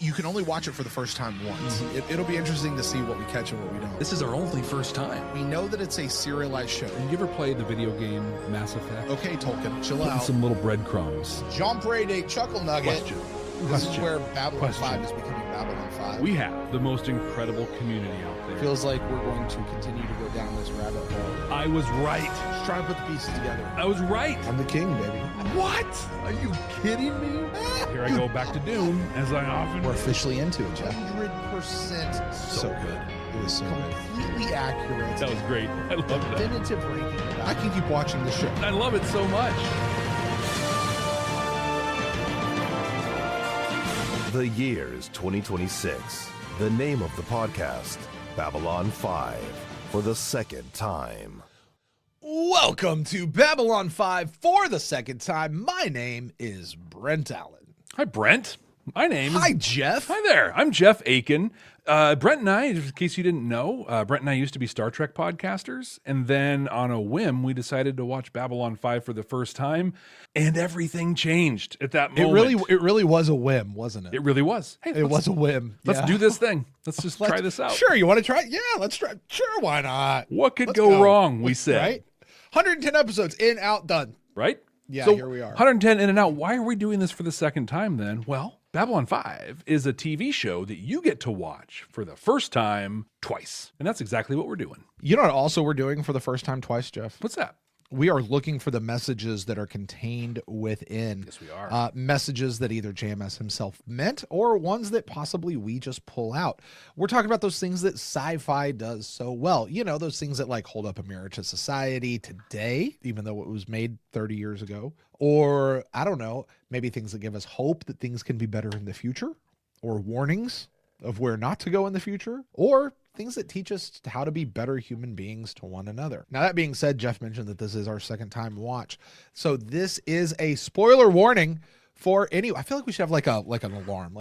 you can only watch it for the first time once. It'll be interesting to see what we catch and what we don't. This is our only first time. We know that it's a serialized show. Have you ever played the video game Mass Effect? Okay, Tolkien, chill Putting out. some little breadcrumbs. Jean Prade Chuckle Nugget. Question. This is Question. where Babylon Question. 5 is becoming Babylon 5. We have the most incredible community out there. Feels like we're going to continue to go down this rabbit hole. I was right. Just trying to put the pieces together. I was right. I'm the king, baby. What? Are you kidding me? Here I go back to Dune, as I often We're do. officially into it, Jeff. 100% So good. It was so completely accurate. That was great. I love that. Definitive ranking. I can keep watching the show. I love it so much. The year is 2026. The name of the podcast, Babylon 5, for the second time. Welcome to Babylon 5 for the second time. My name is Brent Allen. Hi, Brent. My name is... Hi, Jeff. Hi there. I'm Jeff Akin. Brent and I, in case you didn't know, Brent and I used to be Star Trek podcasters. And then on a whim, we decided to watch Babylon 5 for the first time. And everything changed at that moment. It really was a whim, wasn't it? It really was. Hey, It was a whim. Let's Yeah. do this thing. Let's just try this out. Sure, you want to try it? Yeah, let's try it. Sure, why not? What could Let's go wrong, we said. Right? 110 episodes, in, out, done. Right? Yeah, So, here we are. 110 in and out. Why are we doing this for the second time then? Well, Babylon 5 is a TV show that you get to watch for the first time twice. And that's exactly what we're doing. You know what also we're doing for the first time twice, Jeff? What's that? We are looking for the messages that are contained within. Yes, we are. Messages that either JMS himself meant or ones that possibly we just pull out. We're talking about those things that sci-fi does so well. You know, those things that like hold up a mirror to society today, even though it was made 30 years ago. Or, I don't know, maybe things that give us hope that things can be better in the future. Or warnings of where not to go in the future. Or things that teach us how to be better human beings to one another. Now, that being said, Jeff mentioned that this is our second time watch. So this is a spoiler warning for any, I feel like we should have like an alarm.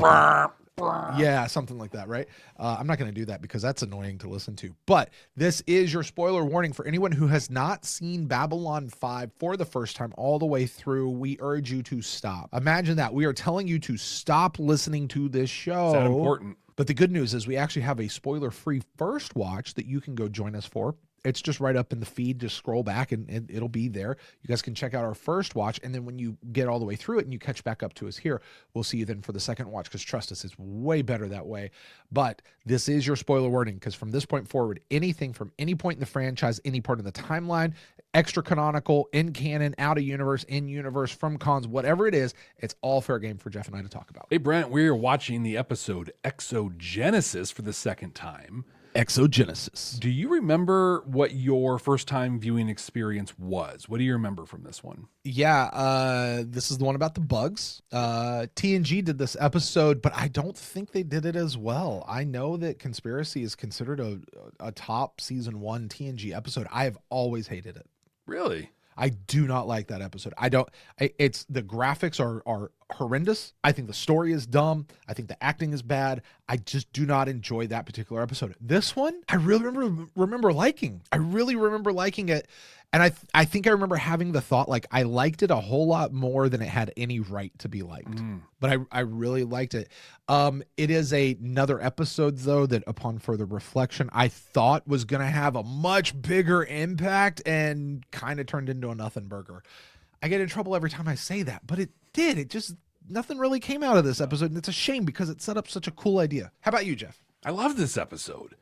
Yeah, something like that, right? I'm not going to do that because that's annoying to listen to. But this is your spoiler warning for anyone who has not seen Babylon 5 for the first time all the way through. We urge you to stop. Imagine that. We are telling you to stop listening to this show. Is that important? But the good news is we actually have a spoiler-free first watch that you can go join us for. It's just right up in the feed. Just scroll back and it'll be there. You guys can check out our first watch. And then when you get all the way through it and you catch back up to us here, we'll see you then for the second watch because trust us, it's way better that way. But this is your spoiler warning because from this point forward, anything from any point in the franchise, any part of the timeline, extra canonical, in canon, out of universe, in universe, from cons, whatever it is, it's all fair game for Jeff and I to talk about. Hey, Brent, we're watching the episode Exogenesis for the second time. Exogenesis. Do you remember what your first time viewing experience was? What do you remember from this one? Yeah, this is the one about the bugs. TNG did this episode, but I don't think they did it as well. I know that Conspiracy is considered a top season 1 TNG episode. I have always hated it. Really? I do not like that episode. It's the graphics are horrendous. I think the story is dumb. I think the acting is bad. I just do not enjoy that particular episode. This one, I really remember liking. I really remember liking it. And I think I remember having the thought, like, I liked it a whole lot more than it had any right to be liked. But I really liked it. It is another episode, though, that upon further reflection, I thought was going to have a much bigger impact and kind of turned into a nothing burger. I get in trouble every time I say that, but it did. It just, nothing really came out of this episode. And it's a shame because it set up such a cool idea. How about you, Jeff? I love this episode.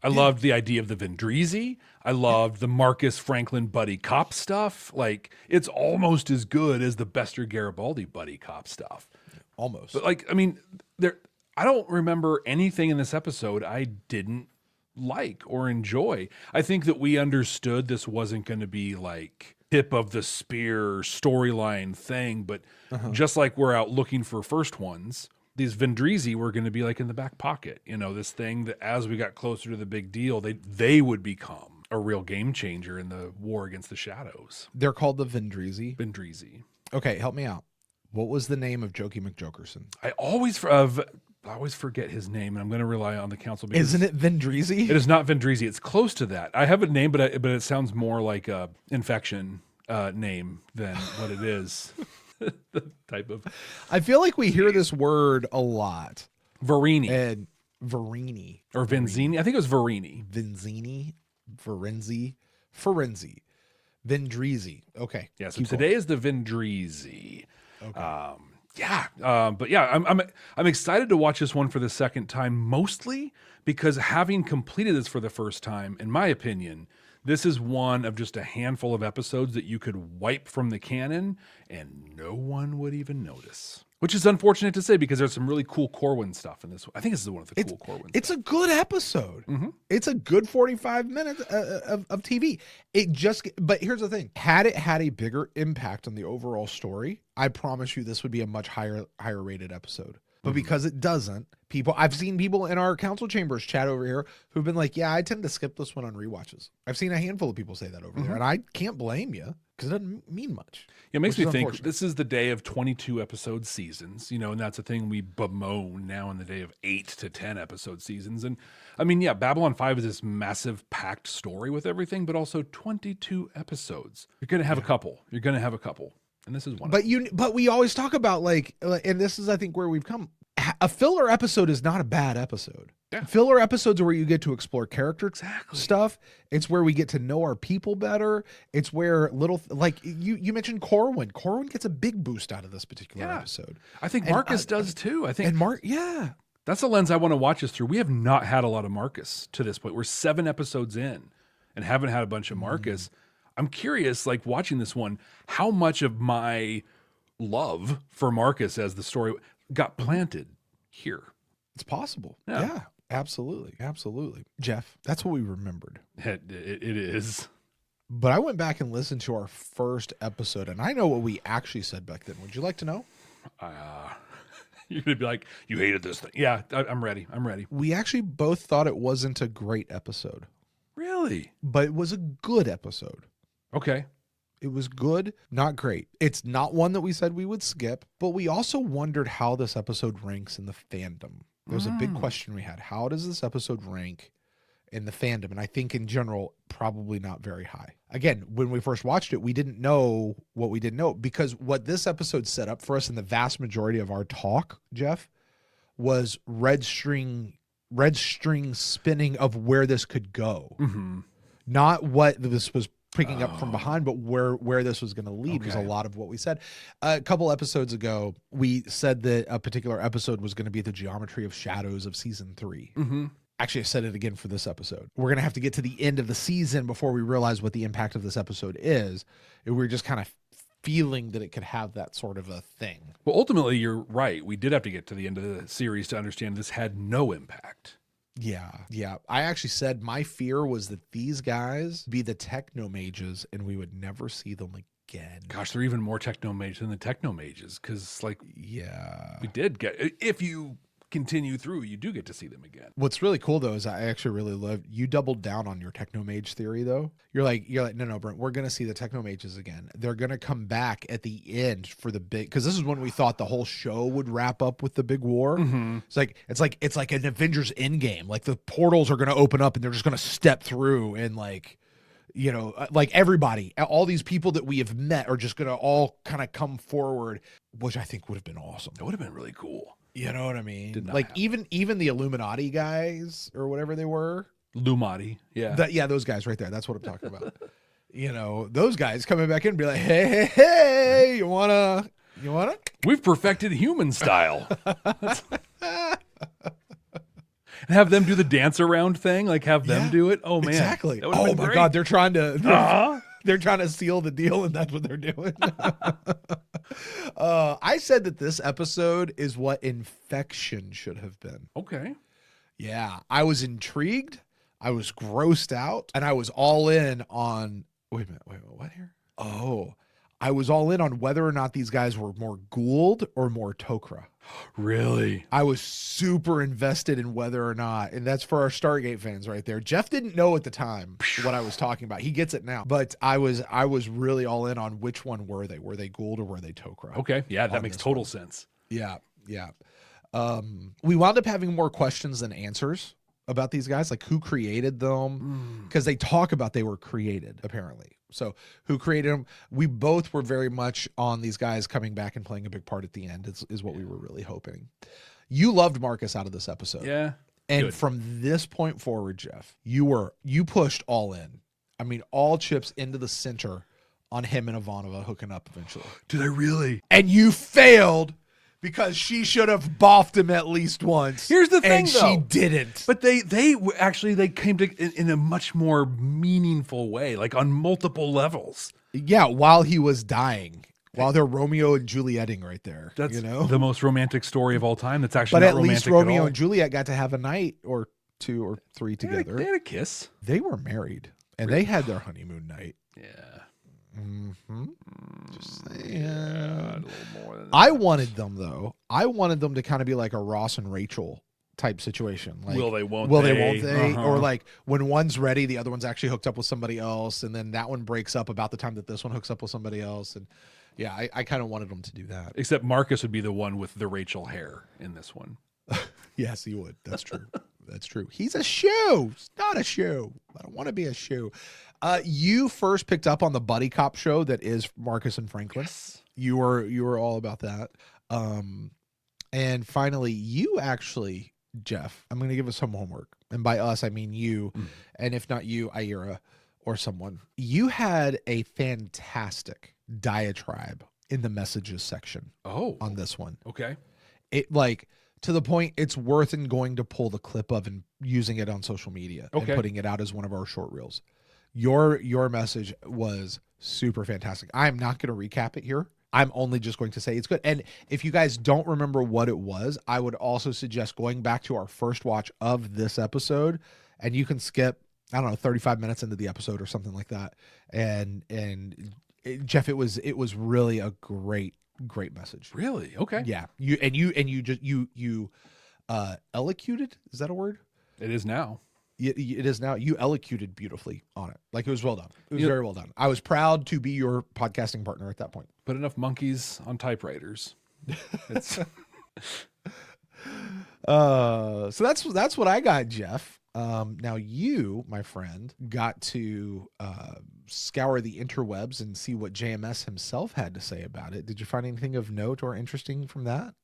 I loved the idea of the Vendreezy. I loved the Marcus Franklin buddy cop stuff. Like, it's almost as good as the Bester Garibaldi buddy cop stuff. Almost. But like, I mean, I don't remember anything in this episode I didn't like or enjoy. I think that we understood this wasn't going to be like tip of the spear storyline thing, but just like we're out looking for first ones, these Vendreezy were going to be like in the back pocket, you know, this thing that as we got closer to the big deal, they would become a real game changer in the war against the shadows. They're called the Vendreezy. Vendreezy. Okay, help me out. What was the name of Jokey McJokerson? I always forget his name, and I'm going to rely on the council. Isn't it Vendreezy? It is not Vendreezy. It's close to that. I have a name, but it sounds more like a infection name than what it is. The type of. I feel like we hear this word a lot. Verini. and Verini. Or Venzini. I think it was Verini. Venzini, Ferenzi, Vendrizi. Okay. Yeah, so keep today is the Vendrizi. Okay. But yeah, I'm excited to watch this one for the second time, mostly because having completed this for the first time, in my opinion, this is one of just a handful of episodes that you could wipe from the canon and no one would even notice. Which is unfortunate to say because there's some really cool Corwin stuff in this one. I think this is one of the cool Corwin It's stuff. a good episode. It's a good 45 minutes of TV. But here's the thing. Had it had a bigger impact on the overall story, I promise you this would be a much higher rated episode. But because it doesn't, I've seen people in our council chambers chat over here who've been like, yeah, I tend to skip this one on rewatches. I've seen a handful of people say that over there, and I can't blame you because it doesn't mean much. Yeah, it makes me think this is the day of 22 episode seasons, and that's a thing we bemoan now in the day of 8 to 10 episode seasons. And I mean, yeah, Babylon 5 is this massive packed story with everything, but also 22 episodes. You're going to have a couple. And this is one. But we always talk about and this is, I think, where we've come. A filler episode is not a bad episode. Yeah. Filler episodes are where you get to explore character stuff. It's where we get to know our people better. It's where you mentioned Corwin. Corwin gets a big boost out of this particular episode. I think Marcus does too. That's the lens I want to watch this through. We have not had a lot of Marcus to this point. We're 7 episodes in and haven't had a bunch of Marcus. I'm curious, watching this one, how much of my love for Marcus as the story got planted here. It's possible. Yeah, absolutely. Absolutely. Jeff, that's what we remembered. It is. But I went back and listened to our first episode, and I know what we actually said back then. Would you like to know? You're going to be like, you hated this thing. Yeah, I'm ready. We actually both thought it wasn't a great episode. Really? But it was a good episode. Okay. It was good, not great. It's not one that we said we would skip, but we also wondered how this episode ranks in the fandom. There was a big question we had. How does this episode rank in the fandom? And I think in general, probably not very high. Again, when we first watched it, we didn't know what we didn't know, because what this episode set up for us in the vast majority of our talk, Jeff, was red string spinning of where this could go. Not what this was picking up from behind, but where this was going to lead was a lot of what we said. A couple episodes ago, we said that a particular episode was going to be the geometry of shadows of season 3. Actually, I said it again for this episode. We're going to have to get to the end of the season before we realize what the impact of this episode is. And we're just kind of feeling that it could have that sort of a thing. Well, ultimately, you're right. We did have to get to the end of the series to understand this had no impact. Yeah. I actually said my fear was that these guys be the technomages and we would never see them again. Gosh, they're even more technomage than the technomages, because we did get, if you continue through, you do get to see them again. What's really cool though is I actually really love you doubled down on your technomage theory though. You're like no Brent, we're gonna see the technomages again. They're gonna come back at the end for the big, because this is when we thought the whole show would wrap up with the big war. It's like an Avengers Endgame. Like the portals are gonna open up and they're just gonna step through and everybody, all these people that we have met are just gonna all kind of come forward, which I think would have been awesome. It would have been really cool. You know what I mean? Even the Illuminati guys or whatever they were. Lumati, yeah. Those guys right there. That's what I'm talking about. Those guys coming back in and be like, hey, you wanna? We've perfected human style. And have them do the dance around thing, have them do it. Oh man, exactly. Oh my God, they're trying to. They're trying to seal the deal, and that's what they're doing. I said that this episode is what Infection should have been. Okay. Yeah, I was intrigued. I was grossed out, and I was all in on. Wait a minute, what here? Oh, I was all in on whether or not these guys were more Gould or more Tok'ra. Really? I was super invested in whether or not, and that's for our Stargate fans right there. Jeff didn't know at the time what I was talking about. He gets it now. But I was really all in on which one were they? Were they Gould or were they Tok'ra? Okay. Yeah, that makes total sense. Yeah. We wound up having more questions than answers about these guys, like who created them, because they talk about they were created, apparently. So who created them? We both were very much on these guys coming back and playing a big part at the end is what we were really hoping. You loved Marcus out of this episode. Yeah. And Good. from this point forward, Jeff, you pushed all in. I mean, all chips into the center on him and Ivanova hooking up eventually. Did I really? And you failed because she should have boffed him at least once. Here's the thing, and though. she didn't. But they came to in a much more meaningful way, like on multiple levels. Yeah, while he was dying, while they're Romeo and Julieting right there. That's you know? the most romantic story of all time. That's actually But not at least romantic Romeo at all. and Juliet got to have a night or 2 or 3 together. They had a kiss. They were married, and they had their honeymoon night. Yeah. Mm-hmm. Just saying. Yeah, a little more than that. I wanted them, though. I wanted them to kind of be like a Ross and Rachel type situation. Like, Will they, won't will they? they, won't they? Uh-huh. Or like when one's ready, the other one's actually hooked up with somebody else, and then that one breaks up about the time that this one hooks up with somebody else. And yeah, I kind of wanted them to do that. Except Marcus would be the one with the Rachel hair in this one. Yes, he would. That's true. That's true. He's a shoe. It's not a shoe. I don't want to be a shoe. You first picked up on the buddy cop show that is Marcus and Franklin. Yes. You were all about that. And finally, you actually, Jeff, I'm going to give us some homework. And by us, I mean you. And if not you, Ira or someone. You had a fantastic diatribe in the messages section on this one. Okay. It like to the point it's worth in going to pull the clip of and using it on social media and putting it out as one of our short reels. Your message was super fantastic. I'm not going to recap it here. I'm only just going to say it's good. And if you guys don't remember what it was, I would also suggest going back to our first watch of this episode, and you can skip, I don't know, 35 minutes into the episode or something like that. And Jeff, it was really a great message. Really? Okay. Yeah. You elocuted. Is that a word? It is now. It is now. You elocuted beautifully on it. Like it was well done. It was very well done. I was proud to be your podcasting partner at that point. Put enough monkeys on typewriters. It's so that's what I got, Jeff. Now you, my friend, got to scour the interwebs and see what JMS himself had to say about it. Did you find anything of note or interesting from that?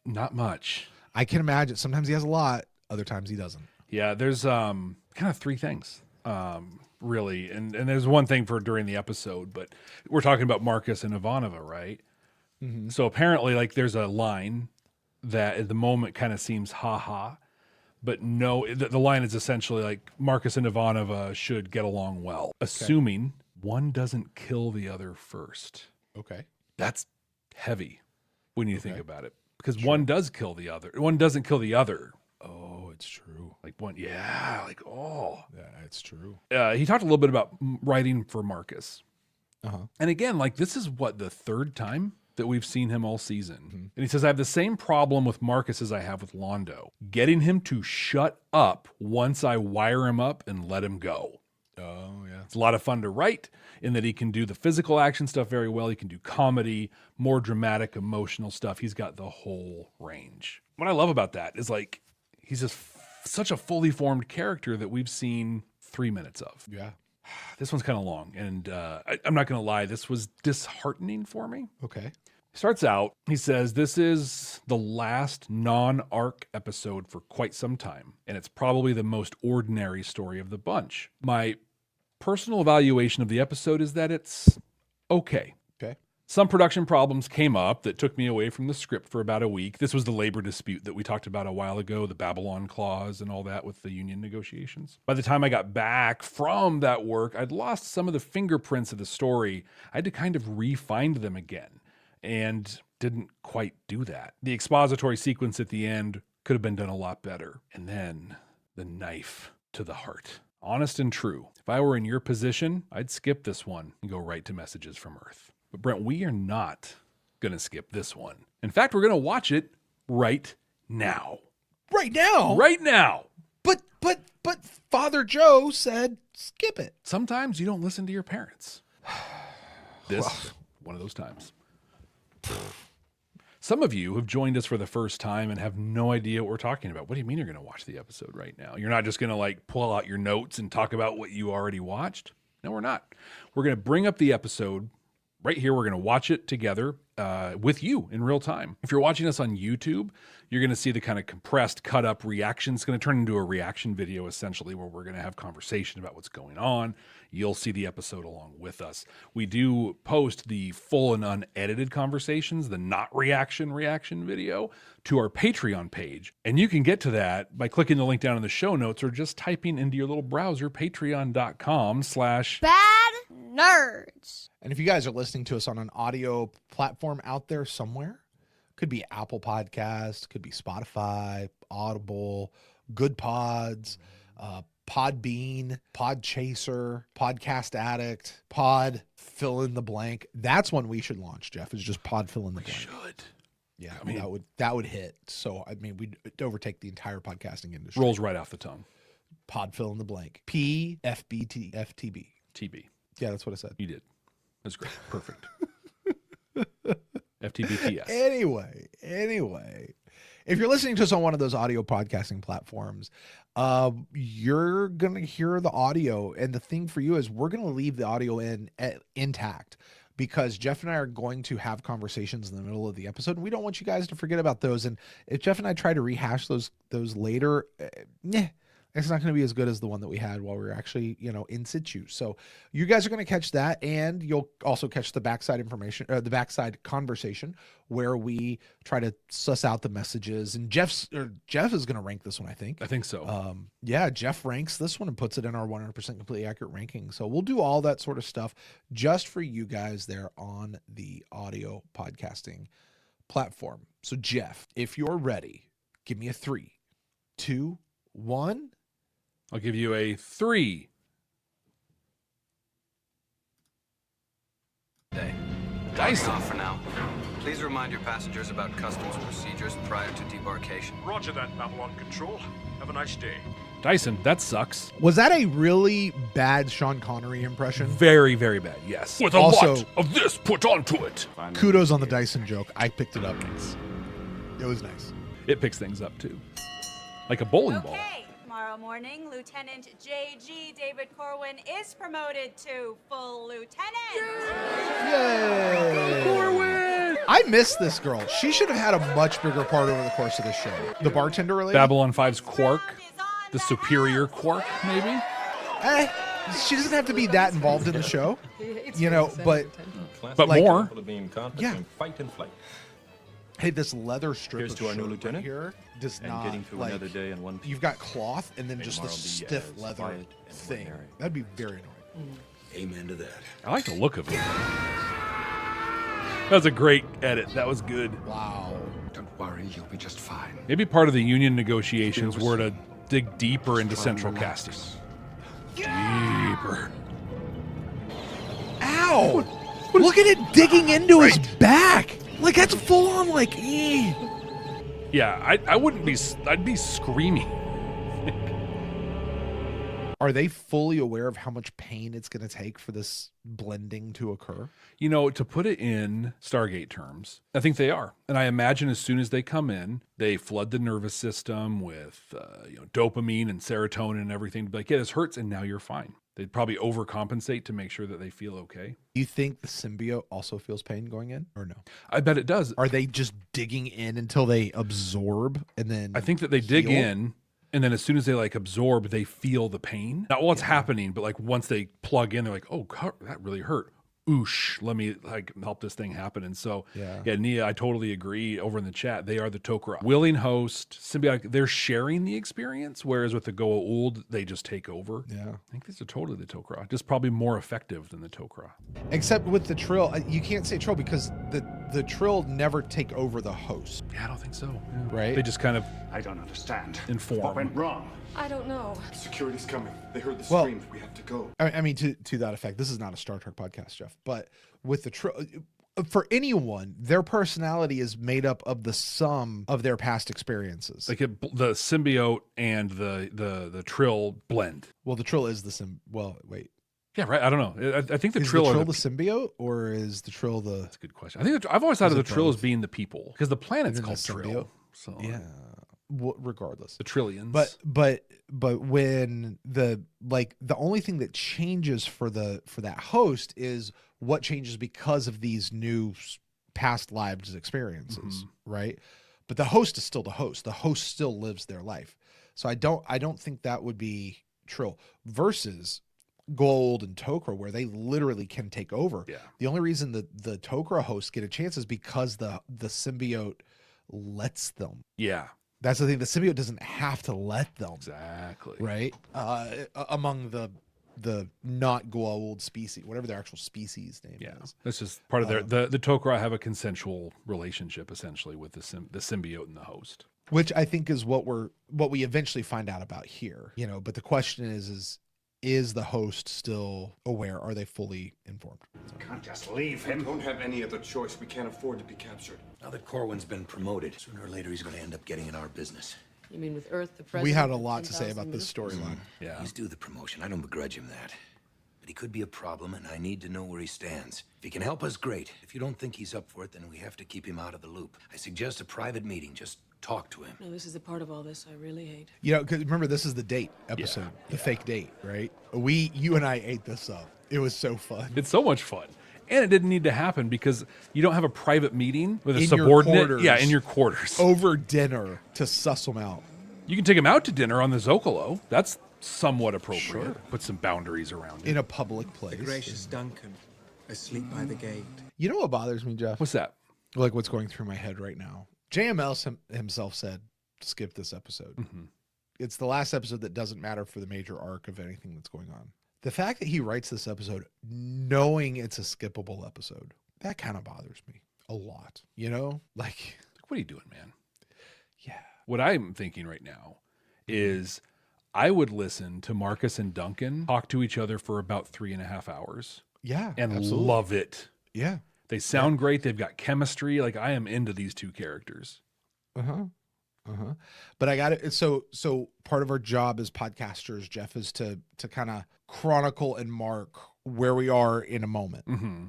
not much. I can imagine. Sometimes he has a lot. Other times he doesn't. Yeah, there's kind of 3 things, really. And there's one thing for during the episode, but we're talking about Marcus and Ivanova, right? Mm-hmm. So apparently, like, there's a line that at the moment kind of seems ha-ha, but no, the line is essentially like Marcus and Ivanova should get along well, assuming one doesn't kill the other first. Okay. That's heavy when you think about it, because one does kill the other. One doesn't kill the other. Oh, it's true. Like one, yeah, like, oh. Yeah, it's true. He talked a little bit about writing for Marcus. Uh-huh. And again, like, this is what, the 3rd time that we've seen him all season. Mm-hmm. And he says, I have the same problem with Marcus as I have with Londo. Getting him to shut up once I wire him up and let him go. Oh, yeah. It's a lot of fun to write in that he can do the physical action stuff very well. He can do comedy, more dramatic, emotional stuff. He's got the whole range. What I love about that is, like, he's just such a fully formed character that we've seen 3 minutes of. Yeah. This one's kind of long, and I'm not going to lie, this was disheartening for me. Okay. Starts out, he says, this is the last non-arc episode for quite some time, and it's probably the most ordinary story of the bunch. My personal evaluation of the episode is that it's okay. Okay. Some production problems came up that took me away from the script for about a week. This was the labor dispute that we talked about a while ago, the Babylon clause and all that with the union negotiations. By the time I got back from that work, I'd lost some of the fingerprints of the story. I had to kind of re-find them again and didn't quite do that. The expository sequence at the end could have been done a lot better. And then the knife to the heart. Honest and true. If I were in your position, I'd skip this one and go right to Messages from Earth. But Brent, we are not going to skip this one. In fact, we're going to watch it right now. Right now? Right now. But Father Joe said skip it. Sometimes you don't listen to your parents. This, one of those times. Some of you have joined us for the first time and have no idea what we're talking about. What do you mean you're going to watch the episode right now? You're not just going to, like, pull out your notes and talk about what you already watched? No, we're not. We're going to bring up the episode right here. We're going to watch it together with you in real time. If you're watching us on YouTube, you're going to see the kind of compressed, cut up reaction. It's going to turn into a reaction video, essentially, where we're going to have conversation about what's going on. You'll see the episode along with us. We do post the full and unedited conversations, the not reaction video, to our Patreon page. And you can get to that by clicking the link down in the show notes or just typing into your little browser, patreon.com/badnerds. And if you guys are listening to us on an audio platform out there somewhere, could be Apple Podcast, could be Spotify, Audible, Good Pods, Podbean, Podchaser, Podcast Addict, Pod fill in the blank. That's one we should launch, Jeff, is just Pod fill in the blank. Should. Yeah, I mean, that would hit. So, I mean, we'd overtake the entire podcasting industry. Rolls right off the tongue. Pod fill in the blank. PFBTFTB. TB. Yeah, that's what I said. You did. That's great. Perfect. FTBTS. Anyway, if you're listening to us on one of those audio podcasting platforms, you're going to hear the audio. And the thing for you is we're going to leave the audio intact because Jeff and I are going to have conversations in the middle of the episode. And we don't want you guys to forget about those. And if Jeff and I try to rehash those later, it's not going to be as good as the one that we had while we were actually, in situ. So you guys are going to catch that, and you'll also catch the backside information, or the backside conversation, where we try to suss out the messages. And Jeff is going to rank this one, I think. I think so. Yeah, Jeff ranks this one and puts it in our 100% completely accurate ranking. So we'll do all that sort of stuff just for you guys there on the audio podcasting platform. So Jeff, if you're ready, give me a 3, 2, 1. I'll give you a 3. Dyson. Off for now. Please remind your passengers about customs procedures prior to debarkation. Roger that, Babylon Control. Have a nice day. Dyson, that sucks. Was that a really bad Sean Connery impression? Very, very bad, yes. With a lot of this put onto it. Kudos on the Dyson joke. I picked it up. It was nice. It picks things up, too. Like a bowling ball. Tomorrow morning, Lieutenant J.G. David Corwin is promoted to full lieutenant. Yay! Corwin! I miss this girl. She should have had a much bigger part over the course of the show. The bartender lady? Babylon 5's Quark. The superior Quark, maybe? She doesn't have to be that involved in the show. But like, more. Yeah. Fight and flight. Hey, this leather strip Here's of to our new shirt lieutenant. right here does And not, getting through another day in one piece. You've got cloth and then May just this tomorrow be stiff as leather quiet and thing. ordinary. That'd be very annoying. Amen to that. I like the look of it. That was a great edit. That was good. Wow. Don't worry, you'll be just fine. Maybe part of the union negotiations were to dig deeper into central casting. Deeper. Ow! Look at it digging into his back. Like, that's full on, like, Yeah, I wouldn't be, I'd be screaming. Are they fully aware of how much pain it's going to take for this blending to occur? To put it in Stargate terms, I think they are. And I imagine as soon as they come in, they flood the nervous system with dopamine and serotonin and everything to be like, yeah, this hurts, and now you're fine. They'd probably overcompensate to make sure that they feel okay. Do you think the symbiote also feels pain going in, or no? I bet it does. Are they just digging in until they absorb and then I think that they dig in, and then as soon as they absorb, they feel the pain. Not while it's happening, but once they plug in, they're like, oh, that really hurt. Oosh, let me help this thing happen. And so, Nia, I totally agree. Over in the chat, they are the Tok'ra. Willing host, symbiotic, they're sharing the experience, whereas with the Goa'uld, they just take over. Yeah. I think these are totally the Tok'ra, just probably more effective than the Tok'ra. Except with the Trill, you can't say Trill because the Trill never take over the host. Yeah, I don't think so. Yeah. Right? They just kind of I don't understand. inform. What went wrong? I don't know. Security's coming. They heard the Well- screams. We have to go. I mean, to that effect, this is not a Star Trek podcast, Jeff, but with the Trill, for anyone, their personality is made up of the sum of their past experiences. The symbiote and the Trill blend. Well, the Trill is the well, wait. Yeah, right. I don't know. I think the Is Trill the are Trill the symbiote, or is the Trill the... That's a good question. I think I've always thought of the it Trill both? as being the people because the planet's Isn't it called a Trill. symbiote? So Yeah. regardless. The trillions. But when the only thing that changes for that host is what changes because of these new past lives experiences, right? But the host is still the host. The host still lives their life. So I don't think that would be Trill versus Gold and Tok'ra, where they literally can take over. Yeah. The only reason that the Tok'ra hosts get a chance is because the symbiote lets them. Yeah. That's the thing. The symbiote doesn't have to let them. Exactly. Right? Among the not Goa'uld species, whatever their actual species name is. That's just part of their the Tok'ra have a consensual relationship essentially with the symbiote and the host. Which I think is what we eventually find out about here. You know, but the question is the host still aware? Are they fully informed? Can't just leave him. We don't have any other choice. We can't afford to be captured. Now that Corwin's been promoted, sooner or later he's going to end up getting in our business. You mean with Earth, the president? We had a lot to say about this storyline. Yeah. He's due the promotion. I don't begrudge him that. But he could be a problem, and I need to know where he stands. If he can help us, great. If you don't think he's up for it, then we have to keep him out of the loop. I suggest a private meeting. Just talk to him. No, this is the part of all this I really hate. You know, because remember, this is the date episode, the fake date, right? You and I ate this up. It was so fun. It's so much fun. And it didn't need to happen because you don't have a private meeting with a In your subordinate. quarters. Yeah, in your quarters. Over dinner to suss them out. You can take him out to dinner on the Zocalo. That's somewhat appropriate. Put some boundaries around it. In a public place. The gracious Duncan, asleep by the gate. You know what bothers me, Jeff? What's that? Like what's going through my head right now. JML himself said, skip this episode. Mm-hmm. It's the last episode that doesn't matter for the major arc of anything that's going on. The fact that he writes this episode knowing it's a skippable episode, that kind of bothers me a lot. You know? Like, What are you doing, man? yeah. What I'm thinking right now is I would listen to Marcus and Duncan talk to each other for about 3.5 hours. Yeah. And absolutely. love it. Yeah. They sound great. They've got chemistry. Like, I am into these two characters. But I got it. So part of our job as podcasters, Jeff, is to kind of chronicle and mark where we are in a moment. Mm-hmm.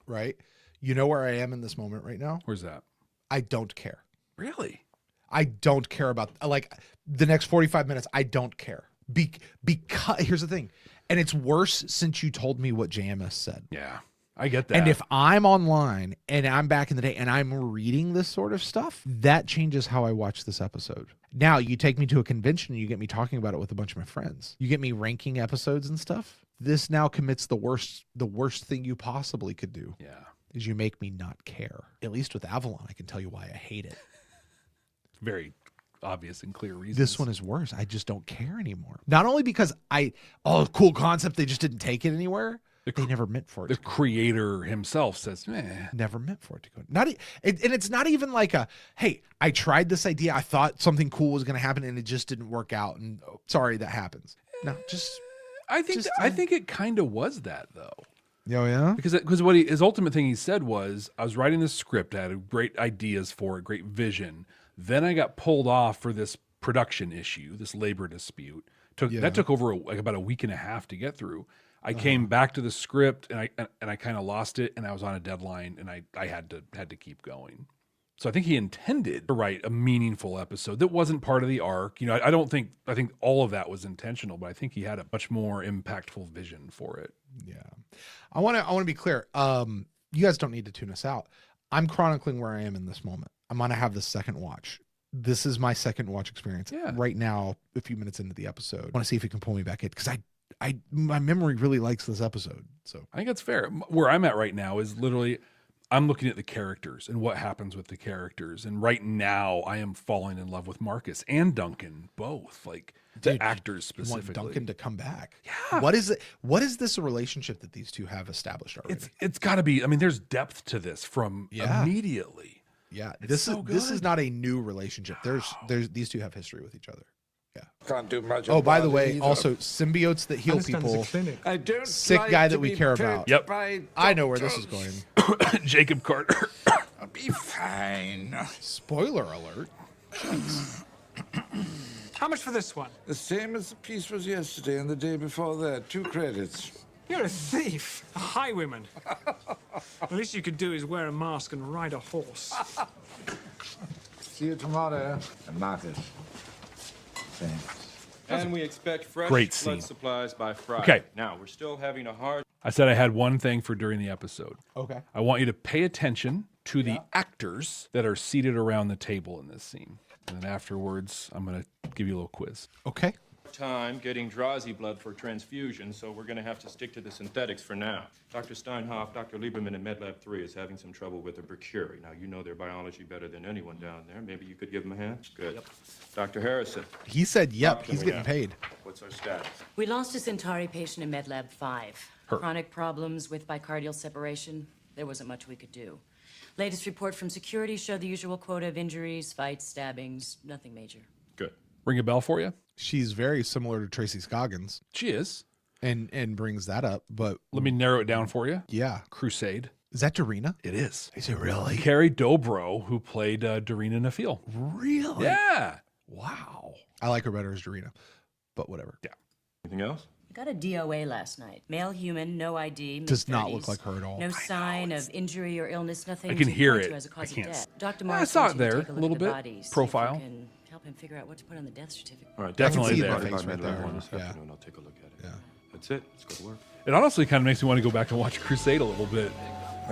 Right? You know where I am in this moment right now? Where's that? I don't care. Really? I don't care about like the next 45 minutes. I don't care because here's the thing. And it's worse since you told me what JMS said. Yeah, I get that. And if I'm online and I'm back in the day and I'm reading this sort of stuff, that changes how I watch this episode. Now you take me to a convention and you get me talking about it with a bunch of my friends. You get me ranking episodes and stuff. This now commits the worst thing you possibly could do. Yeah. Is you make me not care. At least with Avalon, I can tell you why I hate it. Very obvious and clear reasons. This one is worse. I just don't care anymore. Not only because cool concept, they just didn't take it anywhere. They never meant for it. The creator himself says, never meant for it to go. And it's not even like hey, I tried this idea. I thought something cool was going to happen and it just didn't work out. And sorry, that happens. No, just. I think it kind of was that though. Oh yeah. Because what his ultimate thing he said was, I was writing this script, I had great ideas for it, great vision. Then I got pulled off for this production issue, this labor dispute. That took over about a week and a half to get through. I came back to the script and I kind of lost it, and I was on a deadline, and I had to keep going. So I think he intended to write a meaningful episode that wasn't part of the arc. You know, I think all of that was intentional, but I think he had a much more impactful vision for it. Yeah. I want to be clear. You guys don't need to tune us out. I'm chronicling where I am in this moment. I'm going to have the second watch. This is my second watch experience right now, a few minutes into the episode. I want to see if it can pull me back in, because my memory really likes this episode. So I think it's fair. Where I'm at right now is literally, I'm looking at the characters and what happens with the characters. And right now I am falling in love with Marcus and Duncan, both, like the actors specifically. You want Duncan to come back. Yeah. What is it? What is this relationship that these two have established already? It's gotta be, I mean, there's depth to this from immediately. Yeah. This is not a new relationship. There's these two have history with each other. Yeah. Can't do much. Oh, by the way, also symbiotes that heal people. I don't Sick guy that we care about. Yep. I know where this is going. Jacob Carter. I'll be fine. Spoiler alert. How much for this one? The same as the piece was yesterday and the day before that. 2 credits. You're a thief, a highwayman. The least you could do is wear a mask and ride a horse. See you tomorrow. And Marcus, awesome. we expect fresh Great blood scene. supplies by Friday. Okay. Now, we're still having a hard... I said I had one thing for during the episode. Okay. I want you to pay attention to the actors that are seated around the table in this scene. And then afterwards, I'm going to give you a little quiz. Okay. time getting Drazi blood for transfusion, so we're going to have to stick to the synthetics for now. Dr. Steinhoff, Dr. Lieberman in MedLab 3 is having some trouble with the mercury. Now, you know their biology better than anyone down there. Maybe you could give them a hand? Good. Yep. Dr. Harrison. He said, yep, he's getting paid. What's our status? We lost a Centauri patient in MedLab 5. Chronic problems with bicardial separation. There wasn't much we could do. Latest report from security showed the usual quota of injuries, fights, stabbings, nothing major. Good. Ring a bell for you? She's very similar to Tracy Scoggins. She is. And brings that up, but... Let me narrow it down for you. Yeah. Crusade. Is that Darina? It is. Is it really? Carrie Dobro, who played Darina Nafil. Really? Yeah. Wow. I like her better as Darina, but whatever. Yeah. Anything else? I got a DOA last night. Male human, no ID. Does not mid-30s. look like her at all. No sign of injury or illness, nothing I can to hear point it. to as a cause I can't of s- death. Dr. I Morris saw wants it you to there, take a look little at the bit. bodies, see if Profile. you can help him figure out what to put on the death certificate. All right, Definitely see there. the face right there. This Yeah. afternoon. I'll take a look at it. Yeah. That's it. Let's go to work. It honestly kind of makes me want to go back and watch Crusade a little bit.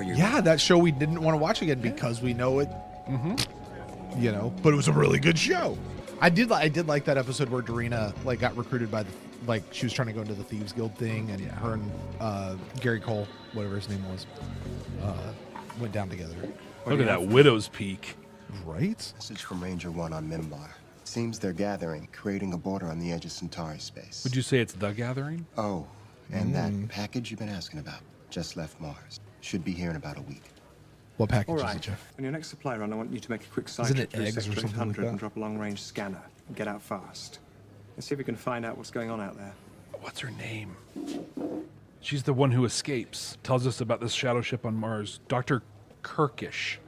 Yeah, that show we didn't want to watch again because we know it. Mm-hmm. You know, but it was a really good show. I did like that episode where Darina got recruited by the she was trying to go into the Thieves Guild thing, and her and Gary Cole, whatever his name was, went down together. Look at that Widow's Peak. Right? Message from Ranger 1 on Mimbar. Seems they're gathering, creating a border on the edge of Centauri space. Would you say it's The Gathering? Oh, and that package you've been asking about just left Mars. Should be here in about a week. What package All is right, it, Jeff? On your next supply run, I want you to make a quick side Isn't trip it through eggs or Sector something like 800 that? and drop a long-range scanner and get out fast. Let's see if we can find out what's going on out there. What's her name? She's the one who escapes. Tells us about this shadow ship on Mars. Dr. Kirkish.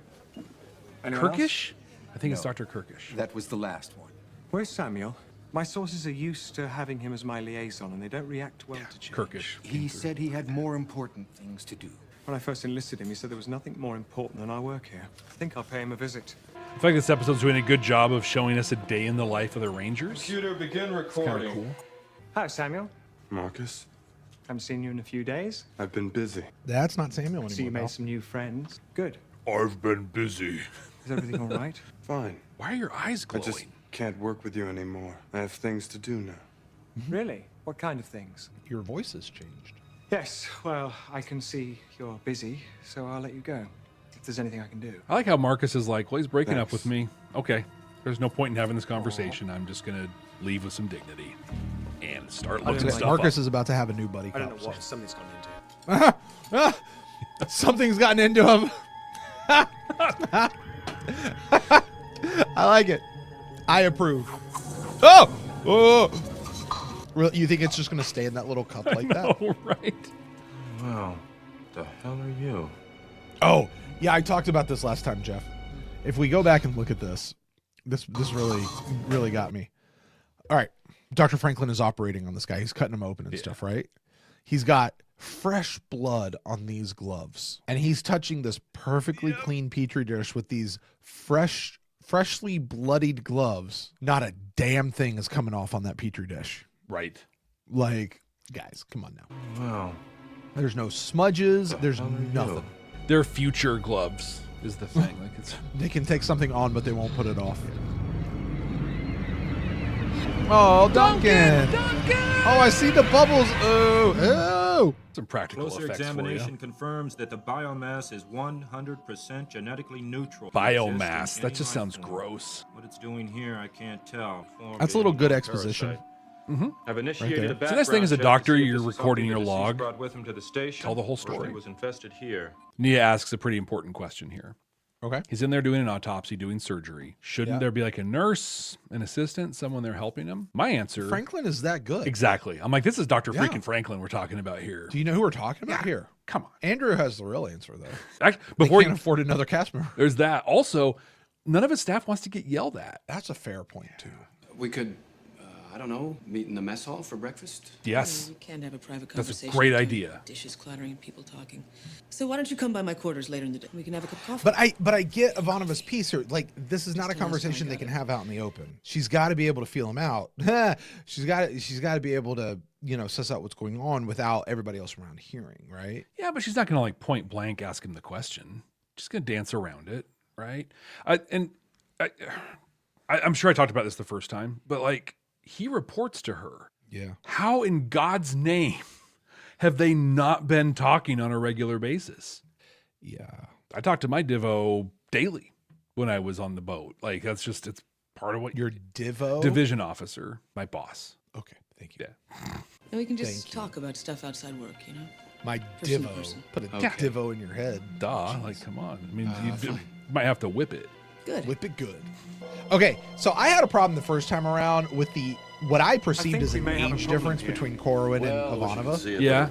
Anyone else? Kirkish? I think it's Dr. Kirkish. That was the last one. Where's Samuel? My sources are used to having him as my liaison, and they don't react well to change. Kirkish. He said he had more important things to do. When I first enlisted him, he said there was nothing more important than our work here. I think I'll pay him a visit. I feel like this episode's doing a good job of showing us a day in the life of the Rangers. Computer, begin It's kind recording. of cool. Hi, Samuel. Marcus. Haven't seen you in a few days. I've been busy. That's not Samuel See, you anymore. made some new friends. Good. I've been busy. Is everything all right? Fine. Why are your eyes I glowing? just can't work with you anymore. I have things to do now. Really? What kind of things? Your voice has changed. Yes, well, I can see you're busy, so I'll let you go. If there's anything I can do. I like how Marcus is like, well, he's breaking up Thanks. with me. Okay. There's no point in having this conversation. I'm just going to leave with some dignity and start looking know. stuff Marcus up. is about to have a new buddy I don't cop. know what somebody's gone into. Something's gotten into him. I like it. I approve. Oh! Oh! Really, you think it's just going to stay in that little cup like that? Oh, right. Wow. The hell are you? Oh, yeah, I talked about this last time, Jeff. If we go back and look at this really got me. All right, Dr. Franklin is operating on this guy. He's cutting him open and stuff, right? He's got fresh blood on these gloves, and he's touching this perfectly clean petri dish with these freshly bloodied gloves. Not a damn thing is coming off on that petri dish. Right. Like, guys, come on now. Wow. There's no smudges. There's hell are you? nothing. They're future gloves is the thing. Like it's They can take something on, but they won't put it off. Oh, Duncan! Oh, I see the bubbles. Oh! some practical Closer effects examination confirms that the biomass is 100% genetically neutral. Biomass. That just sounds gross. What it's doing here, I can't tell. That's a little good exposition. I've initiated there. a It's a nice thing as a background check to doctor, see if you're this is recording something your the deceased log. brought with him to the station. Tell the whole or if story. He was infested here. Nia asks a pretty important question here. Okay. He's in there doing an autopsy, doing surgery. Shouldn't Yeah. there be like a nurse, an assistant, someone there helping him? My answer. Franklin is that good. Exactly. I'm like, this is Dr. Yeah. freaking Franklin we're talking about here. Do you know who we're talking about here? Come on. Andrew has the real answer, though. Actually, They before can't afford another cast member. there's that. Also, none of his staff wants to get yelled at. That's a fair point, too. We could I don't know, meet in the mess hall for breakfast? Yes. You can't have a private That's a conversation. great with idea. Dishes clattering, people talking. So why don't you come by my quarters later in the day? We can have a cup of coffee. But I get Ivanova's piece here. Like, this is not a conversation they can have out in the open. She's got to be able to feel him out. she's got to be able to, suss out what's going on without everybody else around hearing, right? Yeah, but she's not going to like point blank ask him the question. She's going to dance around it, right? I'm sure I talked about this the first time, but like, he reports to her. Yeah. How in God's name have they not been talking on a regular basis? Yeah. I talked to my Divo daily when I was on the boat. Like, it's part of what your Divo division officer, my boss. Okay. Thank you. Yeah. And we can just talk about stuff outside work, My Person to Divo. person. Put a Divo in your head. Duh. Like, come on. I mean, you might have to whip it. Good. Whip it good. Okay, so I had a problem the first time around with what I perceived as an age difference between Corwin and Ivanova. Yeah.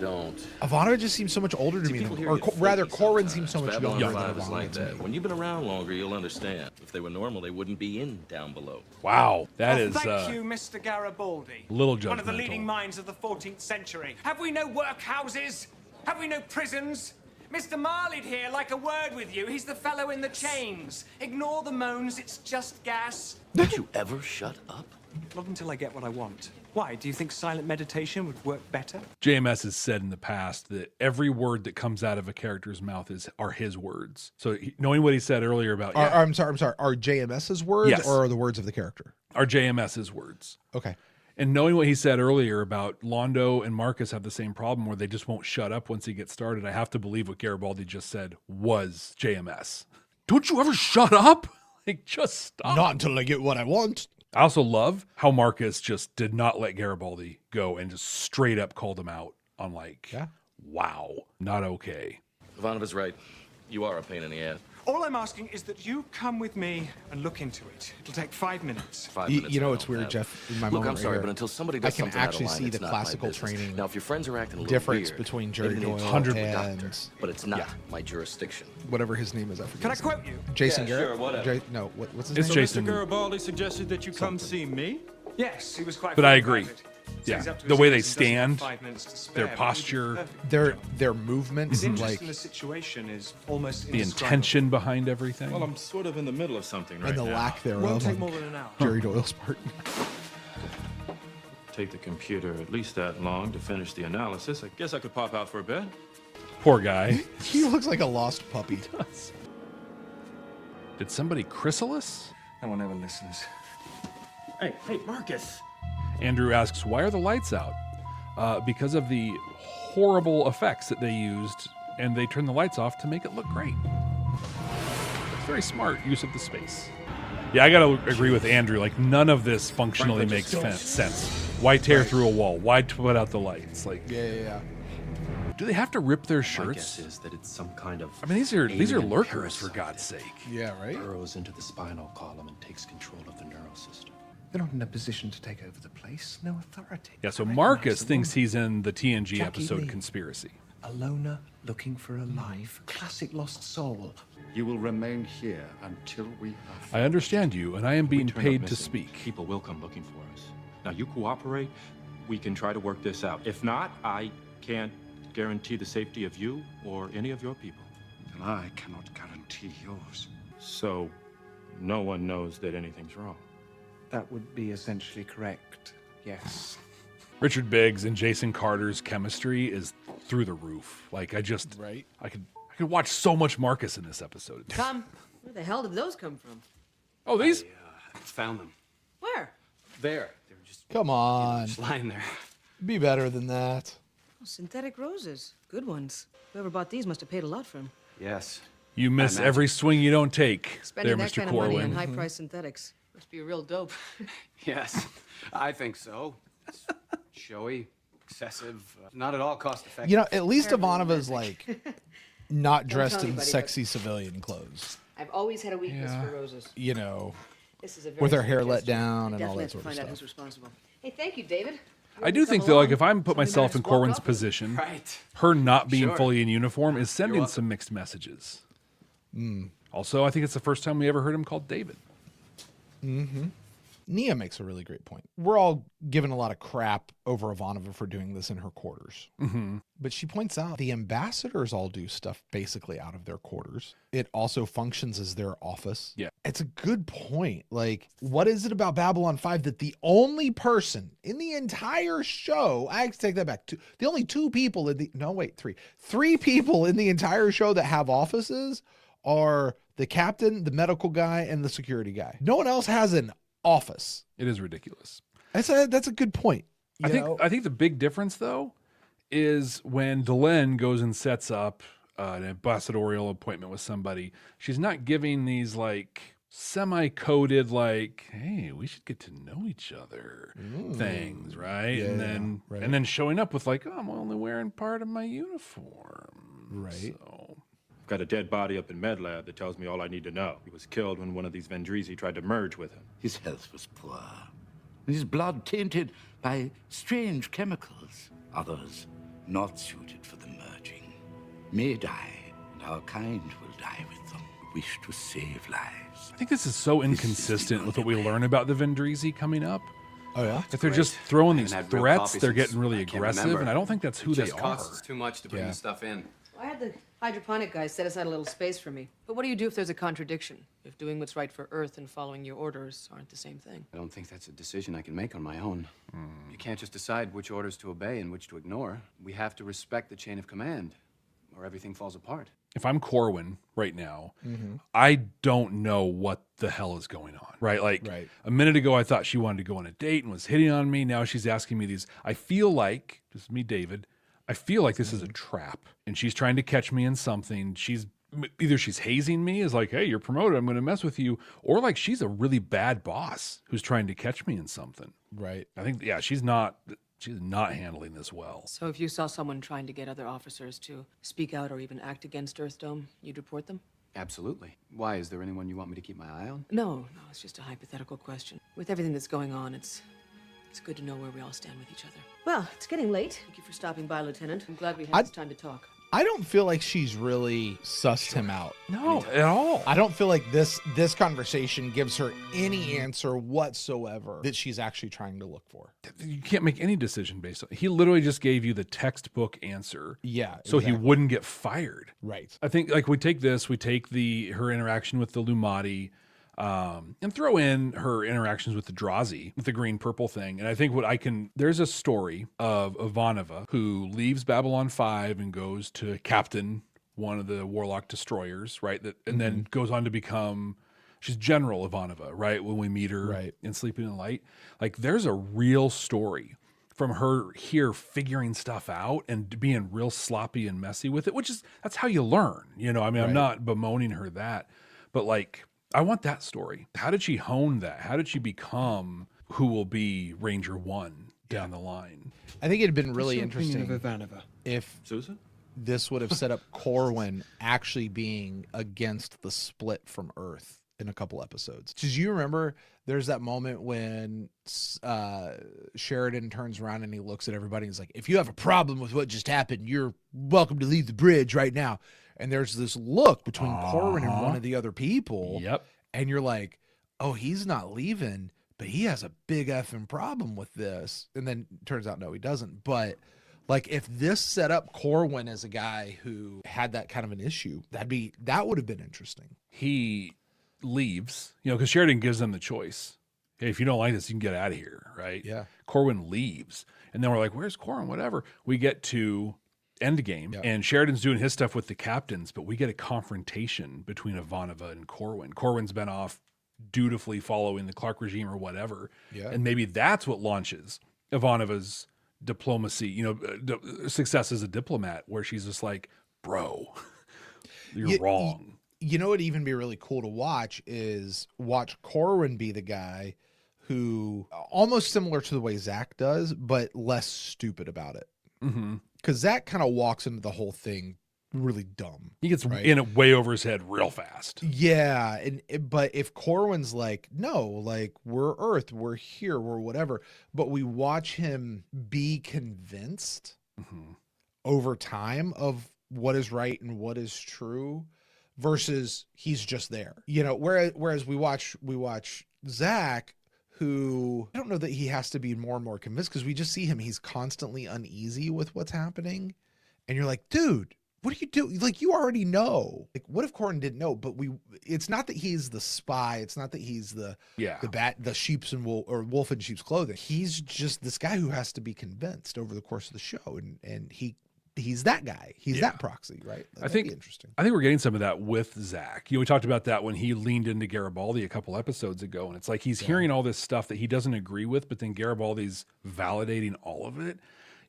Ivanova just seems so much older to me, or rather, Corwin seems so much younger than Babylon 5 is Ivanova like to me. that. When you've been around longer, you'll understand. If they were normal, they wouldn't be in down below. Wow, that is Thank you, Mr. Garibaldi. little One of the judgmental. leading minds of the 14th century. Have we no workhouses? Have we no prisons? Mr. Marley'd here like a word with you. He's the fellow in the chains. Ignore the moans, it's just gas. Don't you ever shut up? Not until I get what I want. Why? Do you think silent meditation would work better? JMS has said in the past that every word that comes out of a character's mouth are his words. So knowing what he said earlier about I'm sorry. Are JMS's words Yes. or are the words of the character? are JMS's words. Okay. And knowing what he said earlier about Londo and Marcus have the same problem where they just won't shut up once he gets started, I have to believe what Garibaldi just said was JMS. Don't you ever shut up? Like, just stop. Not until I get what I want. I also love how Marcus just did not let Garibaldi go and just straight up called him out on wow, not okay. Ivanova's right. You are a pain in the ass. All I'm asking is that you come with me and look into it. It'll take 5 minutes. 5 minutes. You know I it's don't weird, have. Jeff. In my Look, moment I'm sorry, right but here, until somebody I does can something out of actually line, see it's the not my classical business. training Now, if your friends are acting a little difference weird, between maybe Jerry they need Doyle to 100%. talk to a doctor, and but it's not my jurisdiction. whatever his name is. I forget. Can I his name. quote you? Jason Yeah, Garrett. sure, whatever. What's his It's name? Jason. Mr. Garibaldi suggested that you come see me? Yes, he was quite. But I full about agree. it. Yeah, He's up to the his way they ears and doesn't have stand, 5 minutes to spare, their but he did posture, perfect. Their movements, His interest like in the situation is almost the indescribable. intention behind everything. Well, I'm sort of in the middle of something right and the now. lack thereof. Won't take on more than an hour. Jerry Doyle's part. Take the computer at least that long to finish the analysis. I guess I could pop out for a bit. Poor guy. He looks like a lost puppy. Did somebody chrysalis? No one ever listens. Hey, Marcus. Andrew asks, why are the lights out? Because of the horrible effects that they used, and they turned the lights off to make it look great. It's very smart use of the space. Yeah, I gotta agree with Andrew. Like, none of this functionally makes sense. Why tear through a wall? Why put out the lights? Like, Yeah. do they have to rip their My shirts? guess is that it's some kind of I mean, these are alien lurkers, for parasite God's sake. Yeah, right? burrows into the spinal column and takes control of the neural system. They're not in a position to take over the place. No authority. Yeah, so I recognize Marcus the thinks woman. he's in the TNG Jackie episode Lee. Conspiracy. A loner looking for a life. Classic lost soul. You will remain here until we have... I understand you, and I am being We turn up paid to missing, speak. People will come looking for us. Now, you cooperate, we can try to work this out. If not, I can't guarantee the safety of you or any of your people. And I cannot guarantee yours. So, no one knows that anything's wrong. That would be essentially correct. Yes. Richard Biggs and Jason Carter's chemistry is through the roof. Like, I could watch so much Marcus in this episode. Come. Where the hell did those come from? Oh, these? I found them. Where? There. They were just Come on. just lying there. Be better than that. Oh, synthetic roses. Good ones. Whoever bought these must have paid a lot for them. Yes. You miss imagine. every swing you don't take. Spending there, that Mr. kind of money on Corwin. high-priced synthetics. Must be a real dope. Yes, I think so. It's showy, excessive, not at all cost effective. You know, at least Ivanova's like not dressed tell in anybody, sexy civilian clothes. I've always had a weakness Yeah. for roses. You know, This is a very with her hair sweet let gesture. down I and all definitely that sort have of to find out stuff. who's responsible. Hey, thank you, David. I do think, though, like, if I'm put myself in Corwin's position, Right. her not being Sure. fully in uniform is sending welcome. some mixed messages. Also, I think it's the first time we ever heard him called David. Mm-hmm. Nia makes a really great point. We're all giving a lot of crap over Ivanova for doing this in her quarters. Mm-hmm. But she points out the ambassadors all do stuff basically out of their quarters. It also functions as their office. Yeah. It's a good point. Like, what is it about Babylon 5 that the only person in the entire show, I take that back, the only two people in the, no, wait, three people in the entire show that have offices are the captain, the medical guy, and the security guy. No one else has an office. It is ridiculous. That's a good point. I think the big difference though is when Delenn goes and sets up an ambassadorial appointment with somebody, she's not giving these like semi-coded like, hey, we should get to know each other things, right? Yeah, and then showing up with like, oh, I'm only wearing part of my uniform. Right. So Got a dead body up in med lab that tells me all I need to know. He was killed when one of these Vendrisi tried to merge with him. His health was poor, and his blood tainted by strange chemicals. Others not suited for the merging may die, and our kind will die with them. We wish to save lives. I think this is so inconsistent with what we learn about the Vendrisi coming up. Oh yeah, if they're just throwing these threats, they're getting really aggressive, and I don't think that's who they just are. costs too much to bring this stuff in. I had the hydroponic guys set aside a little space for me. But what do you do if there's a contradiction? If doing what's right for Earth and following your orders aren't the same thing? I don't think that's a decision I can make on my own. You can't just decide which orders to obey and which to ignore. We have to respect the chain of command, or everything falls apart. If I'm Corwin right now, Mm-hmm. I don't know what the hell is going on, right? Like a minute ago, I thought she wanted to go on a date and was hitting on me. Now she's asking me these. I feel like, this is me, David, I feel like this is a trap and she's trying to catch me in something. Either she's hazing me as like, hey, you're promoted, I'm going to mess with you. Or like she's a really bad boss who's trying to catch me in something. Right. I think, yeah, she's not handling this well. So if you saw someone trying to get other officers to speak out or even act against Earthdome, you'd report them? Absolutely. Why? Is there anyone you want me to keep my eye on? No, it's just a hypothetical question. With everything that's going on, it's good to know where we all stand with each other. Well, it's getting late. Thank you for stopping by, Lieutenant. I'm glad we had this time to talk. I don't feel like she's really sussed him out. No, at all. I don't feel like this conversation gives her any answer whatsoever that she's actually trying to look for. You can't make any decision based on. He literally just gave you the textbook answer. Yeah. So he wouldn't get fired. Right. I think like we take her interaction with the Lumati, and throw in her interactions with the Drazi, with the green-purple thing. And I think there's a story of Ivanova who leaves Babylon 5 and goes to captain one of the Warlock destroyers, right? And then goes on to become, she's General Ivanova, right? When we meet her in Sleeping in Light. Like there's a real story from her here figuring stuff out and being real sloppy and messy with it, that's how you learn, you know? I mean, I'm not bemoaning her that, but like, I want that story. How did she hone that? How did she become who will be Ranger 1 down the line? I think it'd been really interesting Of Ivanova? if Susan? This would have set up Corwin actually being against the split from Earth in a couple episodes. Did you remember there's that moment when Sheridan turns around and he looks at everybody and he's like, if you have a problem with what just happened, you're welcome to leave the bridge right now. And there's this look between Corwin and one of the other people. Yep. And you're like, oh, he's not leaving, but he has a big effing problem with this. And then turns out, no, he doesn't. But like, if this set up Corwin as a guy who had that kind of an issue, that would have been interesting. He leaves, because Sheridan gives them the choice. Hey, if you don't like this, you can get out of here, right? Yeah. Corwin leaves. And then we're like, where's Corwin? Whatever. We get to Endgame, and Sheridan's doing his stuff with the captains, but we get a confrontation between Ivanova and Corwin. Corwin's been off dutifully following the Clark regime or whatever. Yeah. And maybe that's what launches Ivanova's diplomacy, success as a diplomat, where she's just like, bro, you're wrong. You know what'd even be really cool to watch is watch Corwin be the guy who, almost similar to the way Zach does, but less stupid about it. Mm-hmm. Because Zach kind of walks into the whole thing really dumb. He gets in it way over his head real fast. Yeah, but if Corwin's like, no, like we're Earth, we're here, we're whatever, but we watch him be convinced over time of what is right and what is true, versus he's just there. Whereas we watch Zach, who, I don't know that he has to be more and more convinced, because we just see him. He's constantly uneasy with what's happening. And you're like, dude, what are you doing? Like, you already know. Like, what if Corin didn't know? But it's not that he's the spy. It's not that he's the sheep's and wolf in sheep's clothing. He's just this guy who has to be convinced over the course of the show. And he's that guy. He's that proxy, right? That'd be interesting. I think we're getting some of that with Zach. We talked about that when he leaned into Garibaldi a couple episodes ago, and it's like he's hearing all this stuff that he doesn't agree with, but then Garibaldi's validating all of it,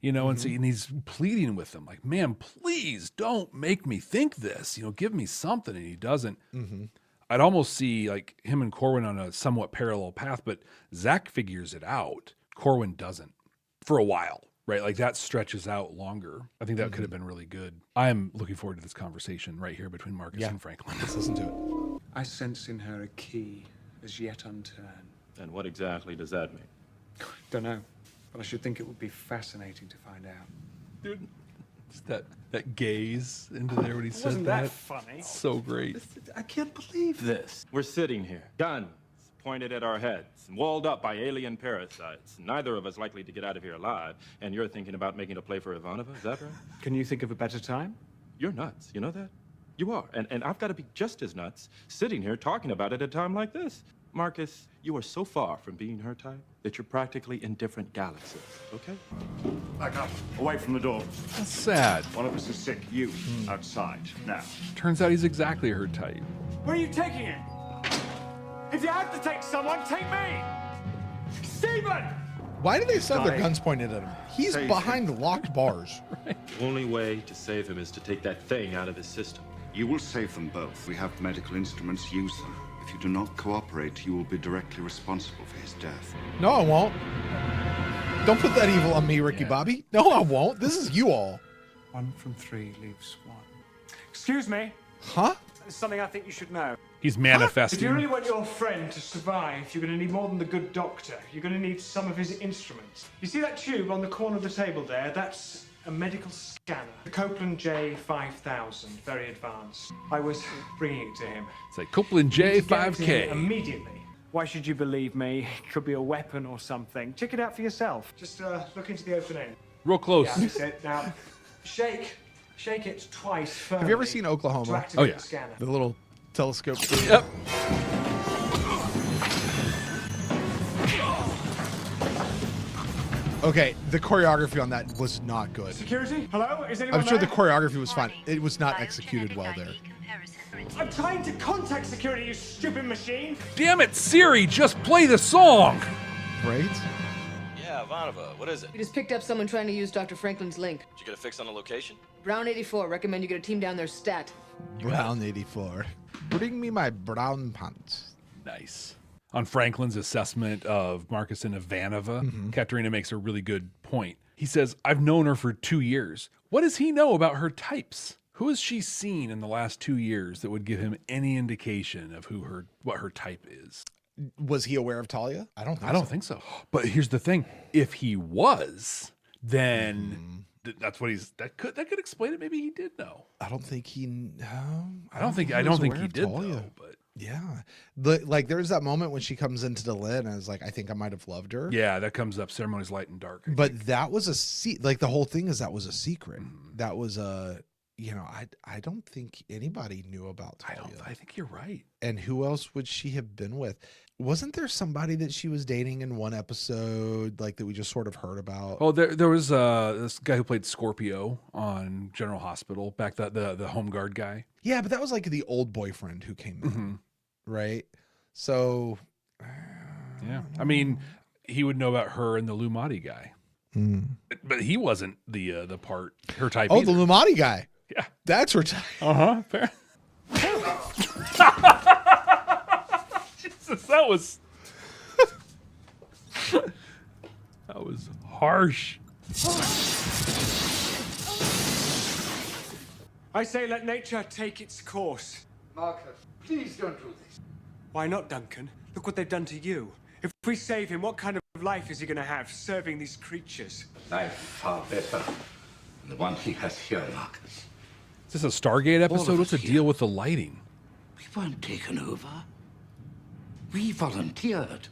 and he's pleading with him like, man, please don't make me think this, give me something. And he doesn't. I'd almost see like him and Corwin on a somewhat parallel path, but Zach figures it out. Corwin doesn't for a while. Right, like that stretches out longer. I think that could have been really good. I'm looking forward to this conversation right here between Marcus and Franklin. Let's listen to it. I sense in her a key as yet unturned. And what exactly does that mean? Don't know, but I should think it would be fascinating to find out. Dude, it's that gaze into there when he said Wasn't that funny? It's so great. I can't believe this. We're sitting here, guns pointed at our heads, and walled up by alien parasites. Neither of us likely to get out of here alive, and you're thinking about making a play for Ivanova, is that right? Can you think of a better time? You're nuts, you know that? You are, and I've got to be just as nuts sitting here talking about it at a time like this. Marcus, you are so far from being her type that you're practically in different galaxies, okay? Back up, away from the door. That's sad. One of us is sick, you, outside, now. Turns out he's exactly her type. Where are you taking it? If you have to take someone, take me! Stephen! Why do they still have their guns pointed at him? He's behind locked bars. The only way to save him is to take that thing out of his system. You will save them both. We have medical instruments, use them. If you do not cooperate, you will be directly responsible for his death. No, I won't. Don't put that evil on me, Ricky Bobby. No, I won't. This is you all. 1 from 3 leaves 1. Excuse me. Huh? There's something I think you should know. He's manifesting. If you really want your friend to survive, you're going to need more than the good doctor. You're going to need some of his instruments. You see that tube on the corner of the table there? That's a medical scanner. The Copeland J5000, very advanced. I was bringing it to him. It's like Copeland J5K. Immediately. Why should you believe me? It could be a weapon or something. Check it out for yourself. Just look into the open end. Real close. Yeah, that's it. Now, shake it twice firmly. Have you ever seen Oklahoma? Oh, yeah. The scanner. The little telescope. Yep. Okay, the choreography on that was not good. Security? Hello? Is anyone I'm sure there? the choreography was fine. It was not executed well there. I'm trying to contact security, you stupid machine! Damn it, Siri, just play the song! Right? Yeah, Ivanova, what is it? We just picked up someone trying to use Dr. Franklin's link. Did you get a fix on the location? Brown 84, recommend you get a team down there stat. Brown 84. Bring me my brown pants. Nice. On Franklin's assessment of Marcus and Ivanova, Katerina makes a really good point. He says, I've known her for 2 years. What does he know about her types? Who has she seen in the last 2 years that would give him any indication of what her type is? Was he aware of Talia? I don't think so. But here's the thing. If he was, then that's what that could explain it. Maybe he did know. I don't think he I don't think he did though, but yeah. There's that moment when she comes into the lid and is like, I think I might have loved her. Yeah, that comes up. Ceremony's light and dark. But that was the whole thing is that was a secret. That was I don't think anybody knew about Talia. I think you're right. And who else would she have been with? Wasn't there somebody that she was dating in one episode, that we just sort of heard about? Oh, there was this guy who played Scorpio on General Hospital, back the home guard guy. Yeah, but that was the old boyfriend who came in, right? So, yeah. I mean, he would know about her and the Lumati guy. But he wasn't her type either. The Lumati guy. Yeah. That's her type. Uh-huh. Fair. Jesus, that was harsh. I say let nature take its course. Marcus, please don't do this. Why not, Duncan? Look what they've done to you. If we save him, what kind of life is he going to have serving these creatures? Life far better than the one he has here, Marcus. Is this a Stargate episode? What's the deal with the lighting? We weren't taken over. We volunteered.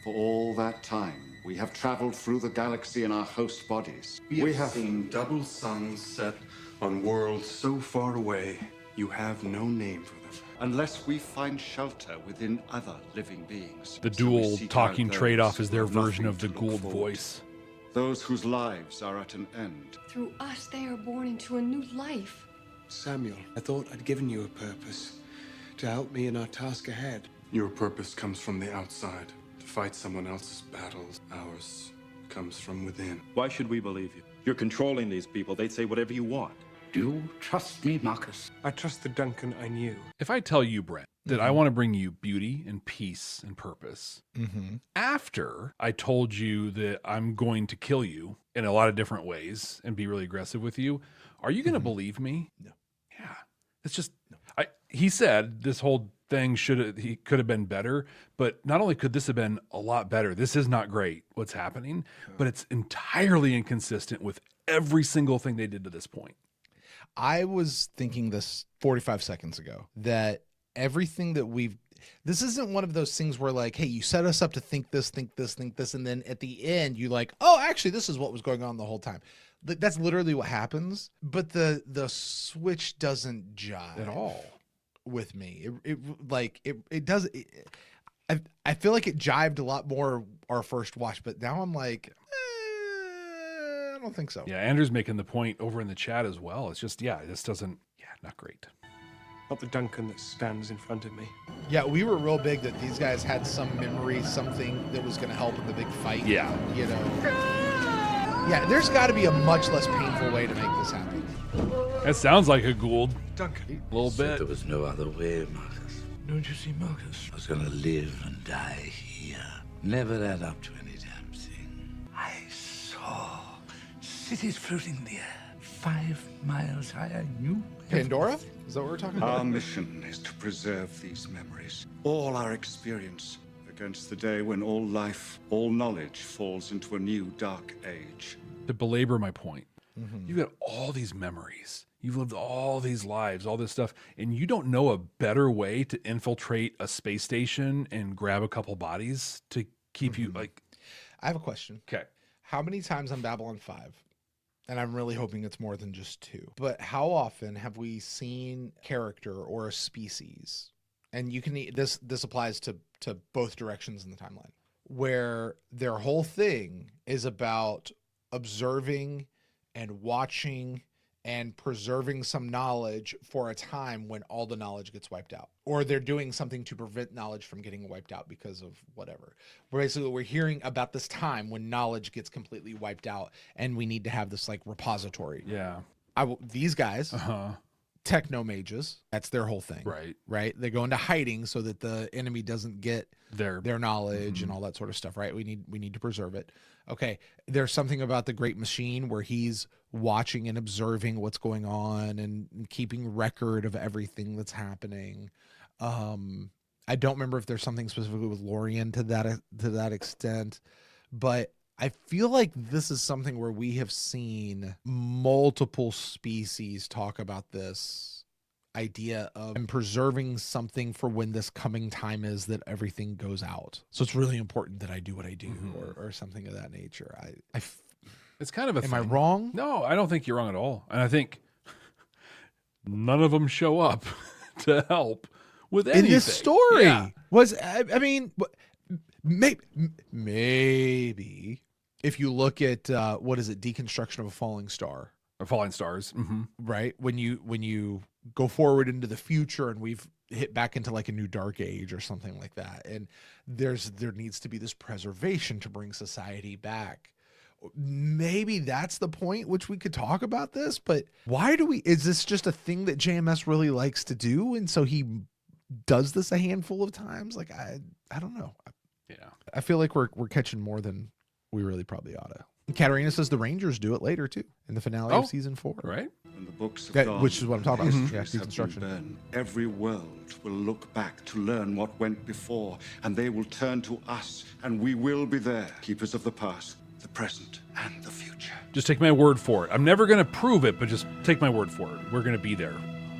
For all that time, we have traveled through the galaxy in our host bodies. We have seen double suns set on worlds so far away, you have no name for them. Unless we find shelter within other living beings. The So we dual seek talking out those trade-off is who their have version nothing of the to look Gould forward voice. to. Those whose lives are at an end. Through us, they are born into a new life. Samuel, I thought I'd given you a purpose to help me in our task ahead. Your purpose comes from the outside, to fight someone else's battles. Ours comes from within. Why should we believe you? You're controlling these people. They'd say whatever you want. Do you trust me, Marcus? I trust the Duncan I knew. If I tell you, Brent, that I want to bring you beauty and peace and purpose, after I told you that I'm going to kill you in a lot of different ways and be really aggressive with you, are you going to believe me? No. Yeah. It's just, he said this whole thing could have been better, but not only could this have been a lot better, this is not great what's happening, but it's entirely inconsistent with every single thing they did to this point. I was thinking this 45 seconds ago, that everything that this isn't one of those things where like, hey, you set us up to think this, and then at the end you like, oh, actually this is what was going on the whole time. That's literally what happens, but the switch doesn't jive at all with me. It does. I feel like it jived a lot more our first watch, but now I'm like, I don't think so. Yeah, Andrew's making the point over in the chat as well. It's just, this doesn't, not great. Not the Duncan that stands in front of me. Yeah, we were real big that these guys had some memory, something that was going to help in the big fight. Yeah. You know. Yeah, there's got to be a much less painful way to make this happen. That sounds like a Gould. Duncan. A little bit. There was no other way, Marcus. Don't you see, Marcus? I was gonna live and die here. Never add up to any damn thing. I saw cities floating in the air, 5 miles high. I knew. Pandora? Is that what we're talking about? Our mission is to preserve these memories. All our experience against the day when all life, all knowledge falls into a new dark age. To belabor my point, you've got all these memories. You've lived all these lives, all this stuff, and you don't know a better way to infiltrate a space station and grab a couple bodies to keep you like. I have a question. Okay. How many times on Babylon 5, and I'm really hoping it's more than just 2, but how often have we seen character or a species, and you can, this applies to both directions in the timeline, where their whole thing is about observing and watching and preserving some knowledge for a time when all the knowledge gets wiped out, or they're doing something to prevent knowledge from getting wiped out because of whatever. Basically, we're hearing about this time when knowledge gets completely wiped out and we need to have this like repository. Yeah. These guys, techno mages, that's their whole thing. Right. They go into hiding so that the enemy doesn't get their knowledge and all that sort of stuff. Right. We need to preserve it. Okay. There's something about the Great Machine where he's watching and observing what's going on and keeping record of everything that's happening. I don't remember if there's something specifically with Lorien to that extent, but I feel like this is something where we have seen multiple species talk about this idea of preserving something for when this coming time is that everything goes out. So it's really important that I do what I do or something of that nature. It's kind of a Am I wrong? No, I don't think you're wrong at all. And I think none of them show up to help with anything. In this story. Yeah. Maybe if you look at what is it, deconstruction of a falling star or falling stars, right? When you go forward into the future and we've hit back into like a new dark age or something like that, and there needs to be this preservation to bring society back. Maybe that's the point which we could talk about this, but is this just a thing that JMS really likes to do, and so he does this a handful of times? Like I don't know. Yeah, I feel like we're catching more than we really probably ought to. Katerina says the Rangers do it later too in the finale of season 4. Right. When the books of God, which is what I'm talking about. Yeah, histories have deconstruction. been burned, every world will look back to learn what went before, and they will turn to us, and we will be there, keepers of the past, the present, and the future. Just take my word for it. I'm never going to prove it, but just take my word for it. We're going to be there.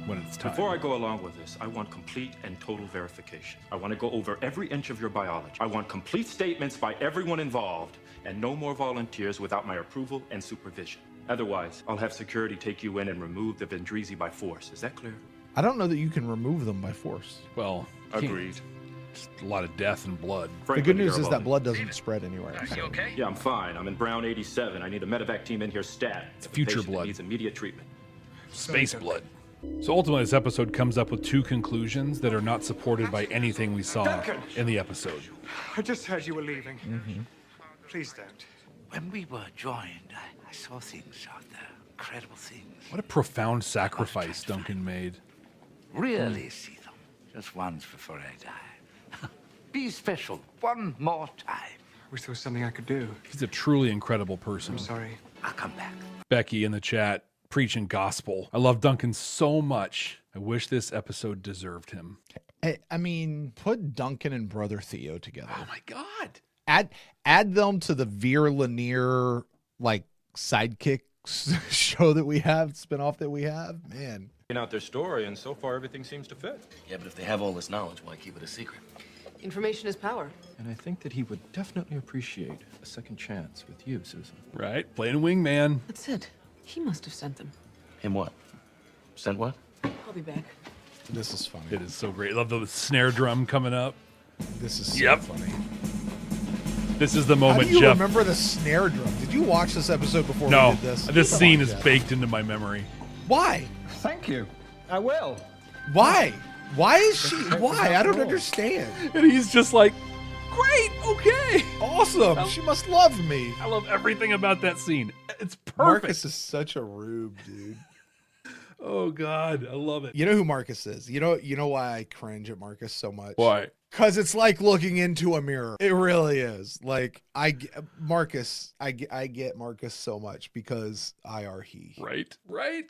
when it's time. Before I go along with this, I want complete and total verification. I want to go over every inch of your biology. I want complete statements by everyone involved, and no more volunteers without my approval and supervision. Otherwise, I'll have security take you in and remove the Vendrizi by force. Is that clear? I don't know that you can remove them by force. Well, agreed. Just a lot of death and blood. The good news is that blood doesn't spread anywhere. Are you okay? Yeah, I'm fine. I'm in Brown 87. I need a medevac team in here stat. It's future patient that blood. needs immediate treatment. Space blood. So ultimately, this episode comes up with two conclusions that are not supported by anything we saw in the episode. I just heard you were leaving. Please don't. When we were joined, I saw things out there. Incredible things. What a profound sacrifice Duncan made. Really see them. Just once before I die. Be special one more time. Wish there was something I could do. He's a truly incredible person. I'm sorry. I'll come back. Becky in the chat preaching gospel. I love Duncan so much. I wish this episode deserved him. I mean, put Duncan and Brother Theo together. Oh my God. Add them to the Veer Lanier like sidekick show that we have, spinoff that we have. Man. Out their story, and so far everything seems to fit. Yeah, but if they have all this knowledge, why keep it a secret? Information is power. And I think that he would definitely appreciate a second chance with you, Susan. Right? Playing wingman. That's it. He must have sent them. Him what? Sent what? I'll be back. This is funny. It is so great. Love the snare drum coming up. This is so funny. This is the moment, How do you Jeff. remember the snare drum? Did you watch this episode before No, we did this? this Come scene on, is Jeff. baked into my memory. Why? Thank you. I will. Why? Why is she? Why? I don't understand. And he's just like, great, okay. Awesome. She must love me. I love everything about that scene. It's perfect. Marcus is such a rube, dude. Oh God, I love it. You know who Marcus is? You know why I cringe at Marcus so much? Why? Because it's like looking into a mirror. It really is. Like I get Marcus so much because I are he. Right.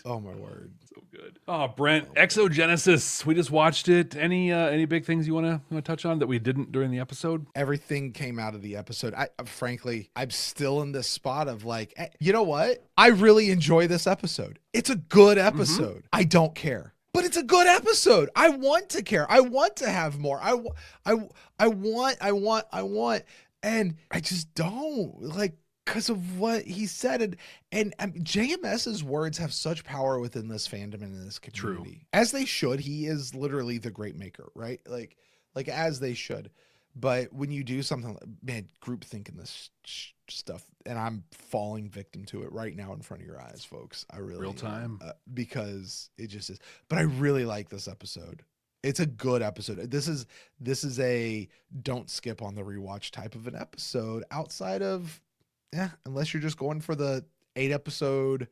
Oh my word. So good. Oh, Brent, Exogenesis. We just watched it. Any big things you want to touch on that we didn't during the episode? Everything came out of the episode. Frankly, I'm still in this spot of like, you know what? I really enjoy this episode. It's a good episode. I don't care. But it's a good episode. I want to care. I want to have more. I want, and I just don't, like, because of what he said. And JMS's words have such power within this fandom and in this community. True. As they should. He is literally the great maker, right? Like as they should. But when you do something, man, groupthink in this stuff, and I'm falling victim to it right now in front of your eyes, folks. I really Real time. Because it just is. But I really like this episode. It's a good episode. This is a don't skip on the rewatch type of an episode. Outside of, unless you're just going for the 8-episode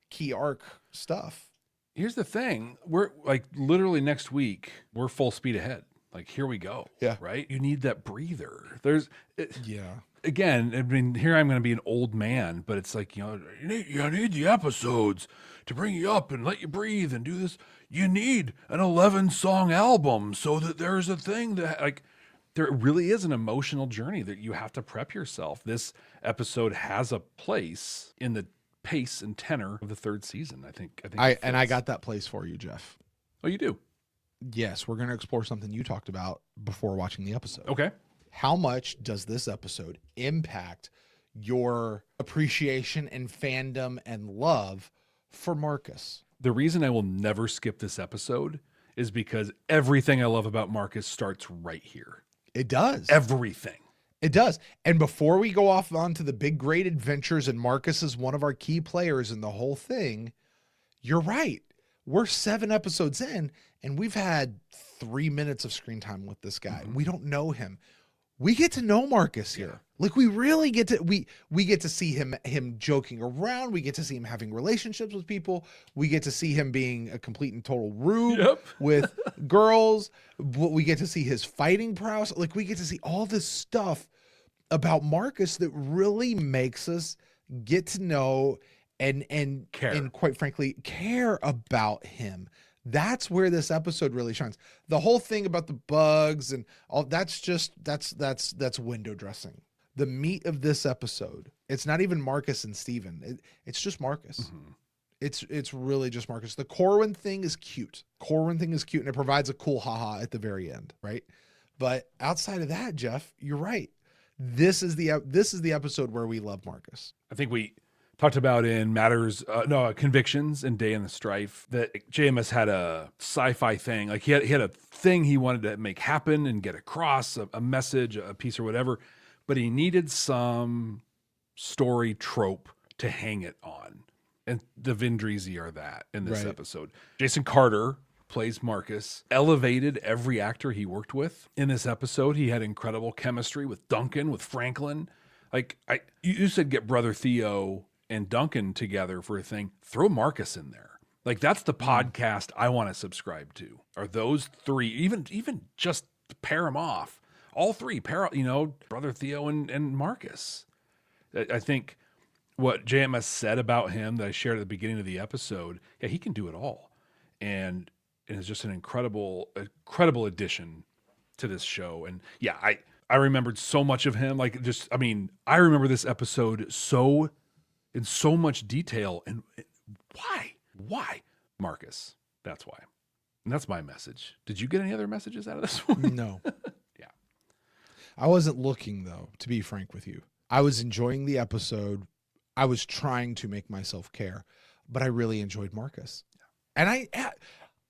key arc stuff. Here's the thing: we're like literally next week, we're full speed ahead. Like, here we go. Yeah. Right? You need that breather. Yeah. Again, I mean, here I'm going to be an old man, but it's like, you need the episodes to bring you up and let you breathe and do this. You need an 11-song album so that there's a thing that, like, there really is an emotional journey that you have to prep yourself. This episode has a place in the pace and tenor of the third season. I think I got that place for you, Jeff. Oh, you do? Yes, we're going to explore something you talked about before watching the episode. Okay. How much does this episode impact your appreciation and fandom and love for Marcus? The reason I will never skip this episode is because everything I love about Marcus starts right here. It does. Everything. It does. And before we go off onto the big, great adventures, and Marcus is one of our key players in the whole thing, you're right. We're 7 episodes in, and we've had 3 minutes of screen time with this guy. We don't know him. We get to know Marcus here. Like, we really get to, we get to see him joking around. We get to see him having relationships with people. We get to see him being a complete and total rube with girls. We get to see his fighting prowess. Like, we get to see all this stuff about Marcus that really makes us get to know and care. And quite frankly, care about him. That's where this episode really shines. The whole thing about the bugs and all that's window dressing. The meat of this episode, it's not even Marcus and Steven. It's just Marcus. It's really just Marcus. The Corwin thing is cute. And it provides a cool haha at the very end, right? But outside of that, Jeff, you're right. This is the episode where we love Marcus. I think we talked about in Convictions and Day in the Strife that JMS had a sci-fi thing. Like he had a thing he wanted to make happen and get across a message, a piece or whatever, but he needed some story trope to hang it on. And the Vendrisi are that in this episode. Jason Carter plays Marcus, elevated every actor he worked with in this episode. He had incredible chemistry with Duncan, with Franklin. Like you said, get Brother Theo and Duncan together for a thing. Throw Marcus in there. Like that's the podcast I want to subscribe to. Are those three, even just pair them off. All three, Brother Theo and Marcus. I think what JMS said about him that I shared at the beginning of the episode, he can do it all. And it's just an incredible addition to this show. And I remembered so much of him. I remember this episode in so much detail. And why Marcus? That's why. And that's my message. Did you get any other messages out of this one? No. I wasn't looking, though, to be frank with you. I was enjoying the episode. I was trying to make myself care, but I really enjoyed Marcus. And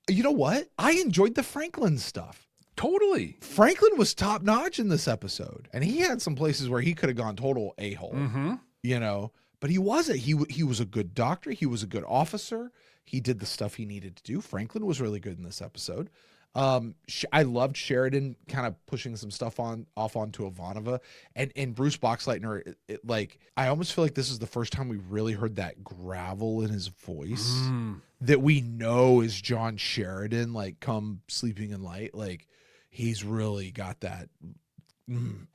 you know what? I enjoyed the Franklin stuff. Totally. Franklin was top notch in this episode, and he had some places where he could have gone total a-hole, but he wasn't. He was a good doctor. He was a good officer. He did the stuff he needed to do. Franklin was really good in this episode. I loved Sheridan kind of pushing some stuff off onto Ivanova, and Bruce Boxleitner. I almost feel like this is the first time we really heard that gravel in his voice that we know is John Sheridan. Like, come Sleeping in Light. Like, he's really got that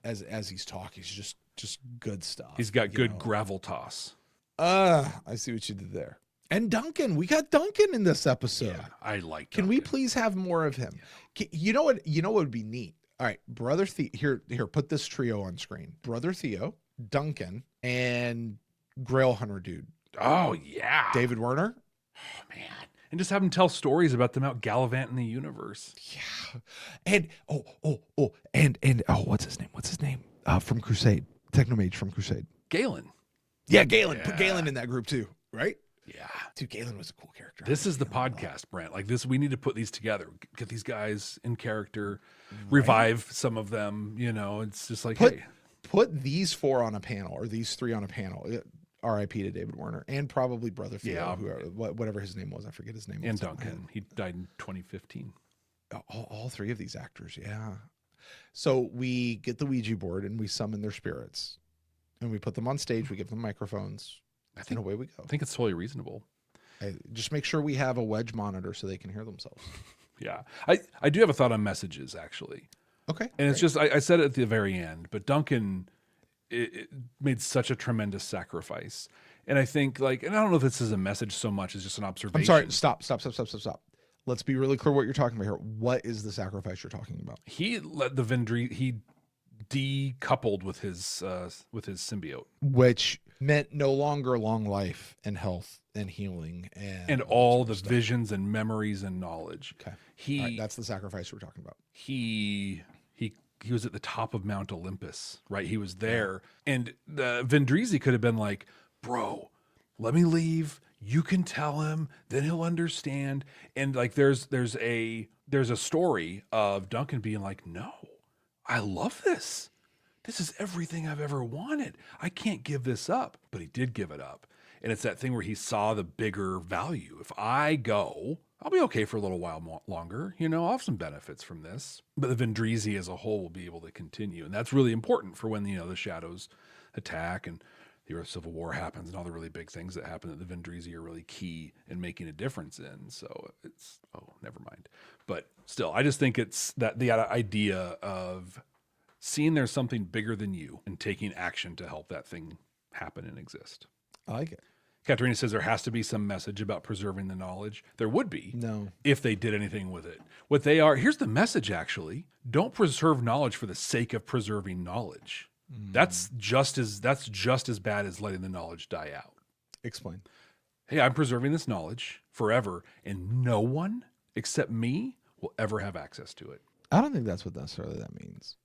as he's talking. He's just good stuff. He's got good gravel toss. I see what you did there. And Duncan, we got Duncan in this episode. Yeah, I like. Can we please have more of him? You know what? You know what would be neat. All right, Brother Theo. Here, put this trio on screen: Brother Theo, Duncan, and Grail Hunter dude. Oh yeah, David Werner. Oh man, and just have him tell stories about them out gallivanting the universe. Yeah, and what's his name? From Crusade, Technomage from Crusade. Galen. Yeah, Galen. Yeah. Put Galen in that group too, right? Yeah. Dude, Galen was a cool character. This is the podcast, Brent. Like this, we need to put these together. Get these guys in character, revive some of them. It's just like, put these four on a panel or these three on a panel. R.I.P. to David Werner and probably Brother Theo, whatever his name was. I forget his name. And Duncan. He died in 2015. All three of these actors, yeah. So we get the Ouija board and we summon their spirits, and we put them on stage. We give them microphones. And away we go. I think it's totally reasonable. Just make sure we have a wedge monitor so they can hear themselves. Yeah. I do have a thought on messages, actually. Okay. And it's just, I said it at the very end, but Duncan it made such a tremendous sacrifice. And I think, and I don't know if this is a message so much as just an observation. I'm sorry. Stop. Let's be really clear what you're talking about here. What is the sacrifice you're talking about? He let the he decoupled with his symbiote. Which meant no longer long life and health and healing and all the visions and memories and knowledge. Okay. That's the sacrifice we're talking about. He was at the top of Mount Olympus, right? He was there. Yeah. And the Vendrisi could have been like, bro, let me leave. You can tell him, then he'll understand. And there's a story of Duncan being like, no, I love this. This is everything I've ever wanted. I can't give this up. But he did give it up. And it's that thing where he saw the bigger value. If I go, I'll be okay for a little while longer. I'll have some benefits from this. But the Vendrisi as a whole will be able to continue. And that's really important for when, the shadows attack and the Earth Civil War happens and all the really big things that happen that the Vendrisi are really key in making a difference in. So it's, never mind. But still, I just think it's that the idea of seeing there's something bigger than you and taking action to help that thing happen and exist. I like it. Katerina says there has to be some message about preserving the knowledge. There would be. No. If they did anything with it. What they are, here's the message actually. Don't preserve knowledge for the sake of preserving knowledge. That's just as bad as letting the knowledge die out. Explain. hey, I'm preserving this knowledge forever, and no one except me will ever have access to it. I don't think that's what necessarily that means.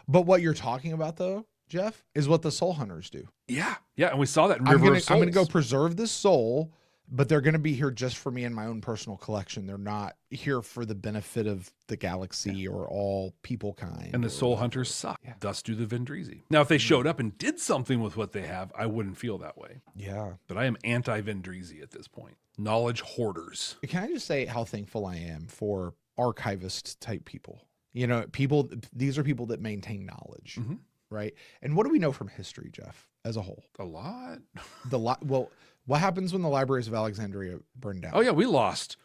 But what you're talking about, though, Jeff, is what the soul hunters do. Yeah. Yeah, and we saw that in River of Souls. I'm going to go preserve this soul, but they're going to be here just for me and my own personal collection. They're not here for the benefit of the galaxy or all people kind. And the soul hunters suck. Yeah. Thus do the Vendrizi. Now, if they showed up and did something with what they have, I wouldn't feel that way. Yeah. But I am anti-Vendrizi at this point. Knowledge hoarders. Can I just say how thankful I am for archivist type people? You know, people, these are people that maintain knowledge, right? And what do we know from history, Jeff, as a whole? A lot. Well, what happens when the libraries of Alexandria burned down? Oh, yeah, we lost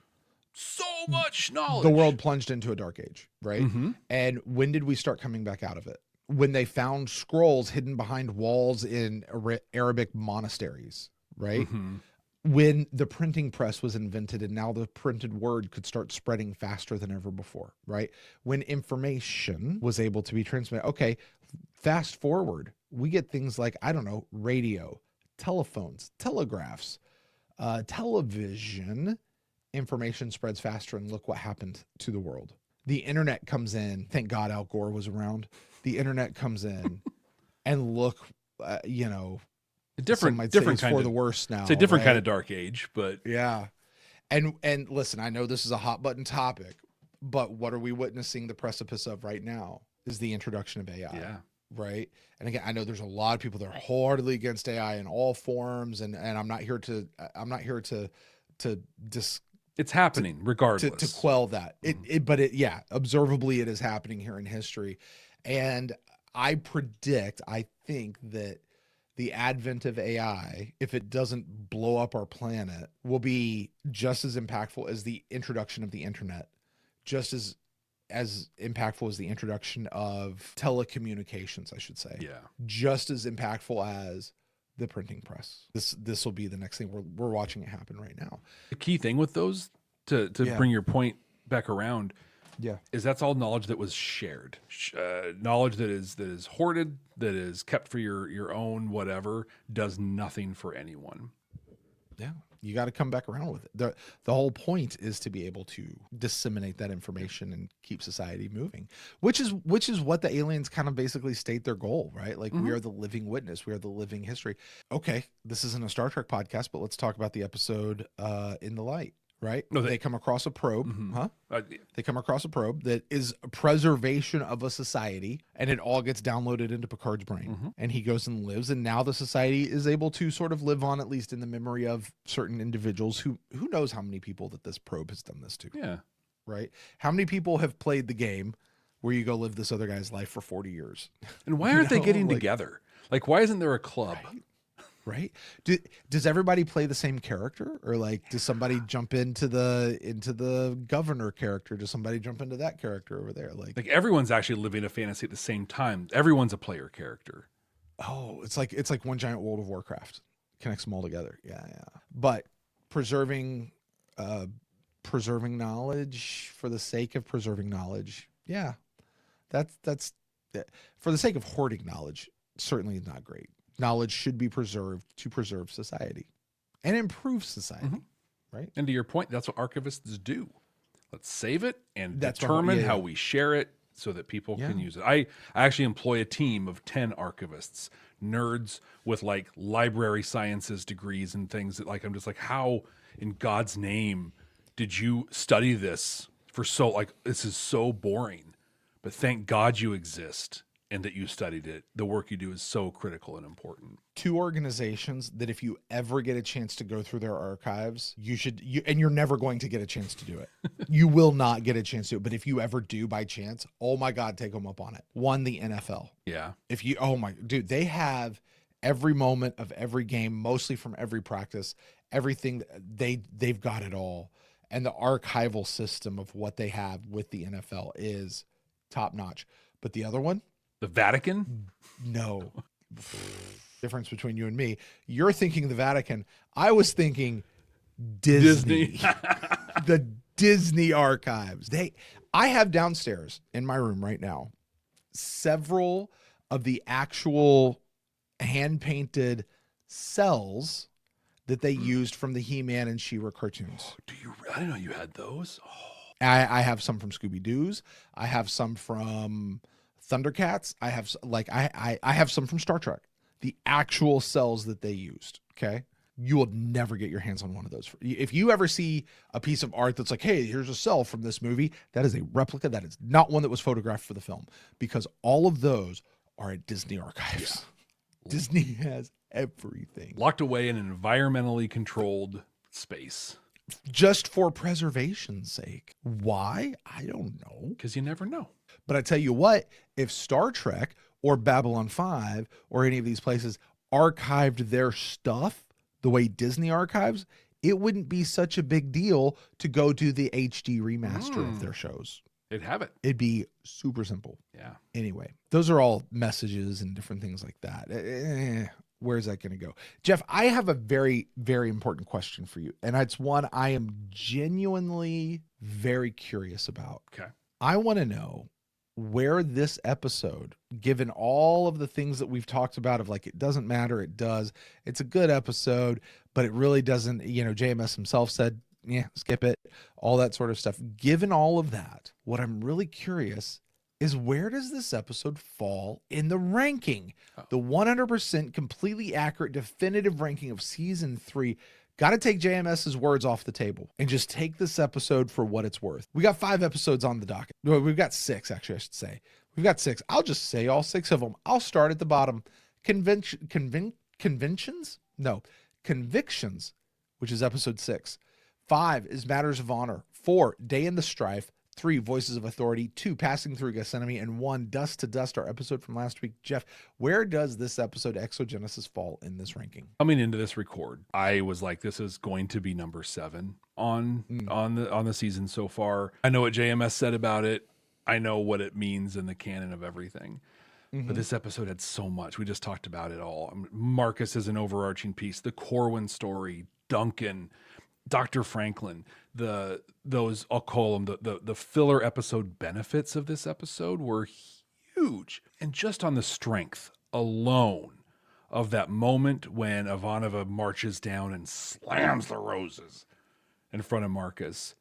so much knowledge. The world plunged into a dark age, right? And when did we start coming back out of it? When they found scrolls hidden behind walls in Arabic monasteries, right? When the printing press was invented and now the printed word could start spreading faster than ever before, right? When information was able to be transmitted. Okay, fast forward, we get things like, I don't know, radio, telephones, telegraphs, television. Information spreads faster, and look what happened to the world. The internet comes in. Thank God Al Gore was around. The internet comes in, and look, you know, different kind for of the worse now. It's a different kind of dark age, but yeah. And listen, I know this is a hot button topic, but what are we witnessing the precipice of right now is the introduction of AI. Yeah. Right. And again, I know there's a lot of people that are wholeheartedly against AI in all forms, and I'm not here to it's happening regardless to quell that. But observably it is happening here in history. And I think that the advent of AI, if it doesn't blow up our planet, will be just as impactful as the introduction of the internet, just as impactful as the introduction of telecommunications, I should say. Yeah. Just as impactful as the printing press. This will be the next thing. We're watching it happen right now. The key thing with those, to bring your point back around, is that's all knowledge that was shared. Knowledge that is hoarded, that is kept for your own whatever, does nothing for anyone. Yeah. You got to come back around with it. The whole point is to be able to disseminate that information and keep society moving, which is what the aliens kind of basically state their goal, right? Like we are the living witness. We are the living history. Okay. This isn't a Star Trek podcast, but let's talk about the episode In the Light, right? No, they come across a probe, they come across a probe that is a preservation of a society, and it all gets downloaded into Picard's brain, and he goes and lives, and now the society is able to sort of live on, at least in the memory of certain individuals who knows how many people that this probe has done this to. Yeah. Right? How many people have played the game where you go live this other guy's life for 40 years? And why aren't they getting together? Like, why isn't there a club? Right? Does everybody play the same character, or like does somebody jump into the governor character? Does somebody jump into that character over there? Like everyone's actually living a fantasy at the same time. Everyone's a player character. Oh, it's like one giant World of Warcraft. Connects them all together. Yeah. But preserving knowledge for the sake of preserving knowledge. Yeah. That's for the sake of hoarding knowledge, certainly is not great. Knowledge should be preserved to preserve society and improve society, right? And to your point, that's what archivists do. Let's save it and determine how we share it so that people can use it. I actually employ a team of 10 archivists, nerds with like library sciences degrees and things that like, I'm just like, how in God's name did you study this for so, like, this is so boring, but thank God you exist. And that you studied it. The work you do is so critical and important. 2 organizations that if you ever get a chance to go through their archives, and you're never going to get a chance to do it. You will not get a chance to do it. But if you ever do by chance, oh my God, take them up on it. One, the NFL. Yeah. They have every moment of every game, mostly from every practice, everything. They've got it all. And the archival system of what they have with the NFL is top notch. But the other one, the Vatican? No. Difference between you and me. You're thinking the Vatican. I was thinking Disney. The Disney archives. I have downstairs in my room right now several of the actual hand-painted cells that they used from the He-Man and She-Ra cartoons. Do you? I didn't know you had those. Oh. I have some from Scooby-Doo's. I have some from Thundercats. I have some from Star Trek. The actual cells that they used. Okay, you will never get your hands on one of those. If you ever see a piece of art that's like, hey, here's a cell from this movie, that is a replica. That is not one that was photographed for the film, because all of those are at Disney Archives. Yeah. Disney has everything locked away in an environmentally controlled space. Just for preservation's sake. Why? I don't know. Because you never know. But I tell you what, if Star Trek or Babylon 5 or any of these places archived their stuff the way Disney archives, it wouldn't be such a big deal to go do the HD remaster of their shows. They'd have it. It'd be super simple. Yeah. Anyway, those are all messages and different things like that. Where's that going to go? Jeff, I have a very, very important question for you. And it's one I am genuinely very curious about. Okay. I want to know where this episode, given all of the things that we've talked about of like, it doesn't matter, it does. It's a good episode, but it really doesn't, JMS himself said, yeah, skip it, all that sort of stuff. Given all of that, what I'm really curious is, where does this episode fall in the ranking? The 100% completely accurate, definitive ranking of season 3. Got to take JMS's words off the table and just take this episode for what it's worth. We got 5 episodes on the docket. Well, we've got 6, actually, I should say. We've got 6. I'll just say all 6 of them. I'll start at the bottom. Convictions, which is episode 6. 5 is Matters of Honor. 4, Day in the Strife. 3, Voices of Authority. 2, Passing Through Gethsemane. And 1, Dust to Dust, our episode from last week. Jeff, where does this episode, Exogenesis, fall in this ranking? Coming into this record, I was like, this is going to be number 7 on the season so far. I know what JMS said about it. I know what it means in the canon of everything. Mm-hmm. But this episode had so much. We just talked about it all. Marcus is an overarching piece. The Corwin story, Duncan, Dr. Franklin, those, I'll call them the filler episode benefits of this episode were huge. And just on the strength alone of that moment when Ivanova marches down and slams the roses in front of Marcus,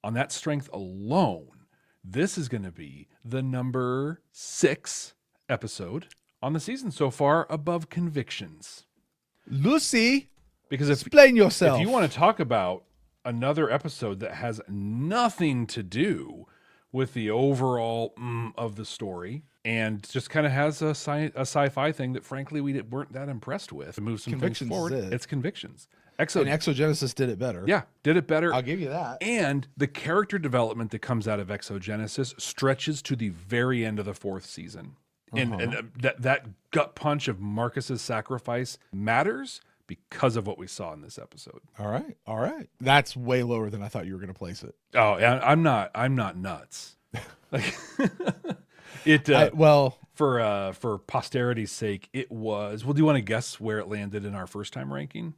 on that strength alone, this is going to be the number 6 episode on the season so far, above Convictions. Lucy, because explain yourself. If you want to talk about another episode that has nothing to do with the overall of the story and just kind of has a sci-fi thing that frankly we weren't that impressed with, to move some things forward, it's Convictions. And Exogenesis did it better. Yeah, did it better. I'll give you that. And the character development that comes out of Exogenesis stretches to the very end of the 4th season. And that gut punch of Marcus's sacrifice matters because of what we saw in this episode. All right. That's way lower than I thought you were going to place it. Oh, and I'm not nuts. Like for posterity's sake, it was. Well, do you want to guess where it landed in our first time ranking?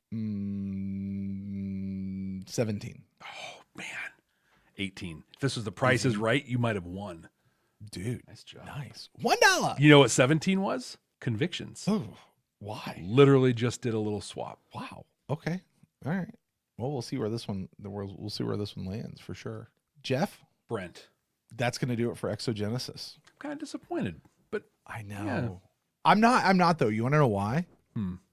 17. Oh man, 18. If this was The Price is Right, you might have won. Dude, nice job. Nice. $1. You know what 17 was? Convictions. Oh, why? Literally just did a little swap. Wow. Okay. All right. Well, we'll see where this one lands for sure. Jeff? Brent. That's going to do it for Exogenesis. I'm kind of disappointed, but I know. Yeah. I'm not though. You want to know why?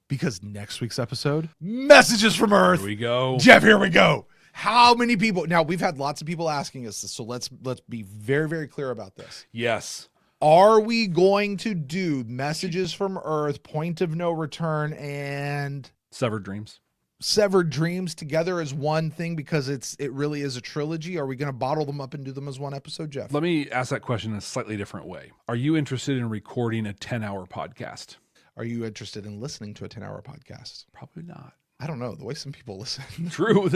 Because next week's episode, Messages from Earth. Here we go. Jeff, here we go. How many people? Now, we've had lots of people asking us this, so let's be very, very clear about this. Yes. Are we going to do Messages from Earth, Point of No Return, and Severed Dreams? Severed Dreams together as one thing because it really is a trilogy? Are we going to bottle them up and do them as one episode, Jeff? Let me ask that question in a slightly different way. Are you interested in recording a 10-hour podcast? Are you interested in listening to a 10-hour podcast? Probably not. I don't know. The way some people listen. True.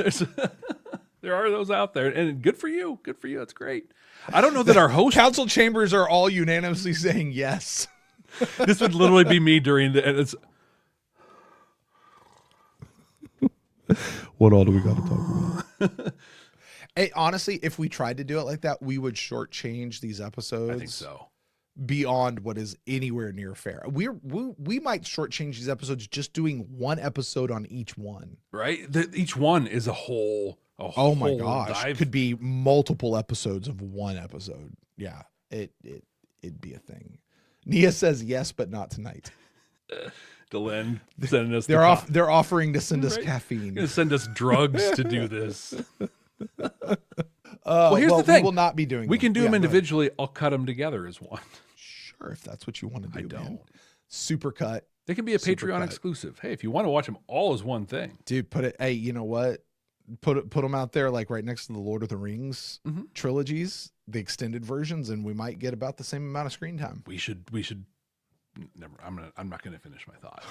There are those out there, and good for you. Good for you. That's great. I don't know that our host council chambers are all unanimously saying yes. This would literally be me during the. What all do we got to talk about? Hey, honestly, if we tried to do it like that, we would shortchange these episodes. I think so. beyond what is anywhere near fair. We might shortchange these episodes just doing one episode on each one. Right? Each one is a whole Oh my gosh. dive. Could be multiple episodes of one episode. Yeah. It'd be a thing. Nia says yes, but not tonight. Delenn sending us they're offering to send us caffeine. Gonna send us drugs to do this. Well, Here's the thing. We will not be doing We them. can do Yeah, them go ahead. individually. I'll cut them together as one. Sure, if that's what you want to do. I don't. Man. Super cut. They can be a Super Patreon cut. exclusive. Hey, if you want to watch them all as one thing. Dude, put it. Hey, you know what? Put them out there like right next to the Lord of the Rings trilogies, the extended versions, and we might get about the same amount of screen time. We should never. I'm not gonna finish my thought.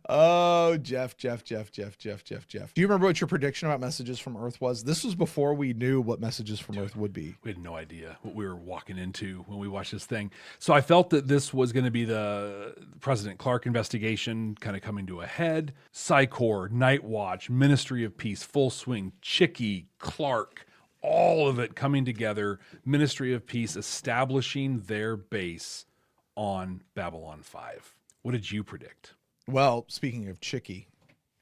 Oh, Jeff. Do you remember what your prediction about Messages from Earth was? This was before we knew what Messages from Earth would be. We had no idea what we were walking into when we watched this thing. So I felt that this was going to be the President Clark investigation kind of coming to a head. Psychor, Night Watch, Ministry of Peace, Full Swing, Chicky, Clark, all of it coming together. Ministry of Peace establishing their base on Babylon 5. What did you predict? Well, speaking of Chicky,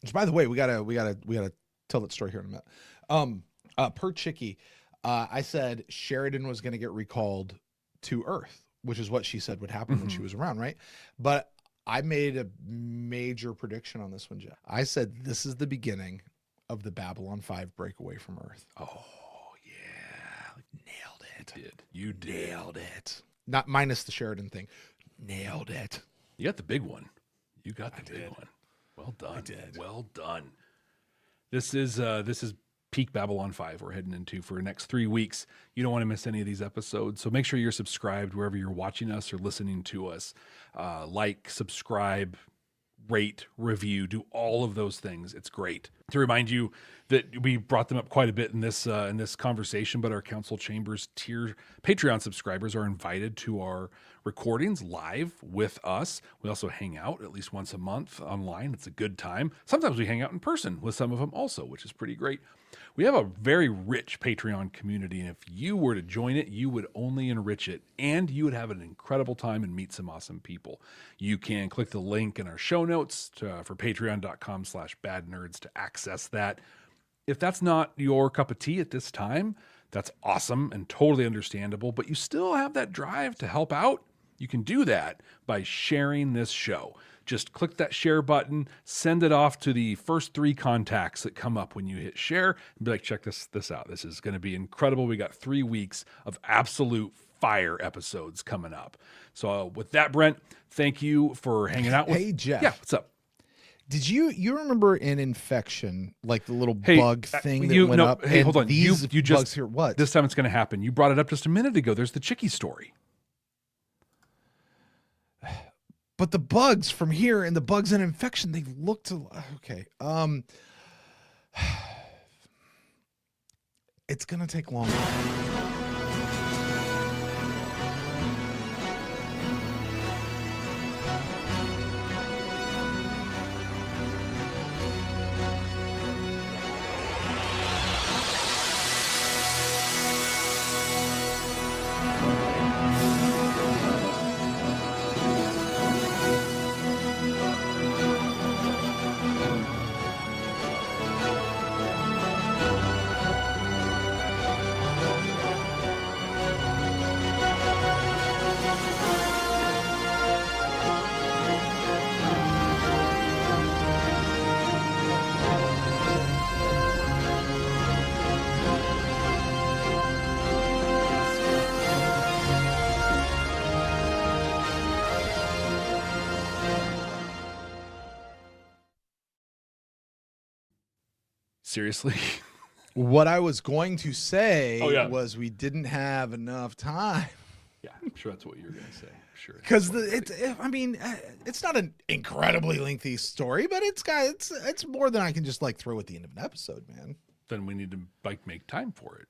which by the way, we gotta tell that story here in a minute. Per Chicky, I said Sheridan was going to get recalled to Earth, which is what she said would happen when she was around, right? But I made a major prediction on this one, Jeff. I said this is the beginning of the Babylon 5 breakaway from Earth. Oh yeah, nailed it. You did. Nailed it. Not minus the Sheridan thing. Nailed it. You got the big one. You got the big one. Well done. I did. Well done. This is peak Babylon 5 we're heading into for the next 3 weeks. You don't want to miss any of these episodes. So make sure you're subscribed wherever you're watching us or listening to us. Like, subscribe, rate, review, do all of those things. It's great. To remind you that we brought them up quite a bit in this conversation, but our Council Chambers tier Patreon subscribers are invited to our recordings live with us. We also hang out at least once a month online. It's a good time. Sometimes we hang out in person with some of them also, which is pretty great. We have a very rich Patreon community, and if you were to join it, you would only enrich it, and you would have an incredible time and meet some awesome people. You can click the link in our show notes for patreon.com/badnerds to access that. If that's not your cup of tea at this time, that's awesome and totally understandable, but you still have that drive to help out. You can do that by sharing this show. Just click that share button, send it off to the first 3 contacts that come up when you hit share, and be like, check this out. This is going to be incredible. We got 3 weeks of absolute fire episodes coming up. So with that, Brent, thank you for hanging out with Hey, Jeff. Yeah, what's up? Did you remember in Infection, like the little bug thing that went up? Hey, and hold on. These You bugs just here, what? This time it's going to happen. You brought it up just a minute ago. There's the Chicky story. But the bugs from here and the bugs in Infection, they look to okay. It's gonna take longer. Seriously? What I was going to say was we didn't have enough time. Yeah, I'm sure that's what you're going to say. Sure. Because it's not an incredibly lengthy story, but it's more than I can just like throw at the end of an episode, man. Then we need to make time for it.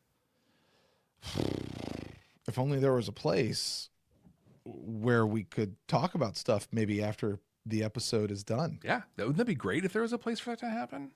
If only there was a place where we could talk about stuff maybe after the episode is done. Yeah, wouldn't that be great if there was a place for that to happen?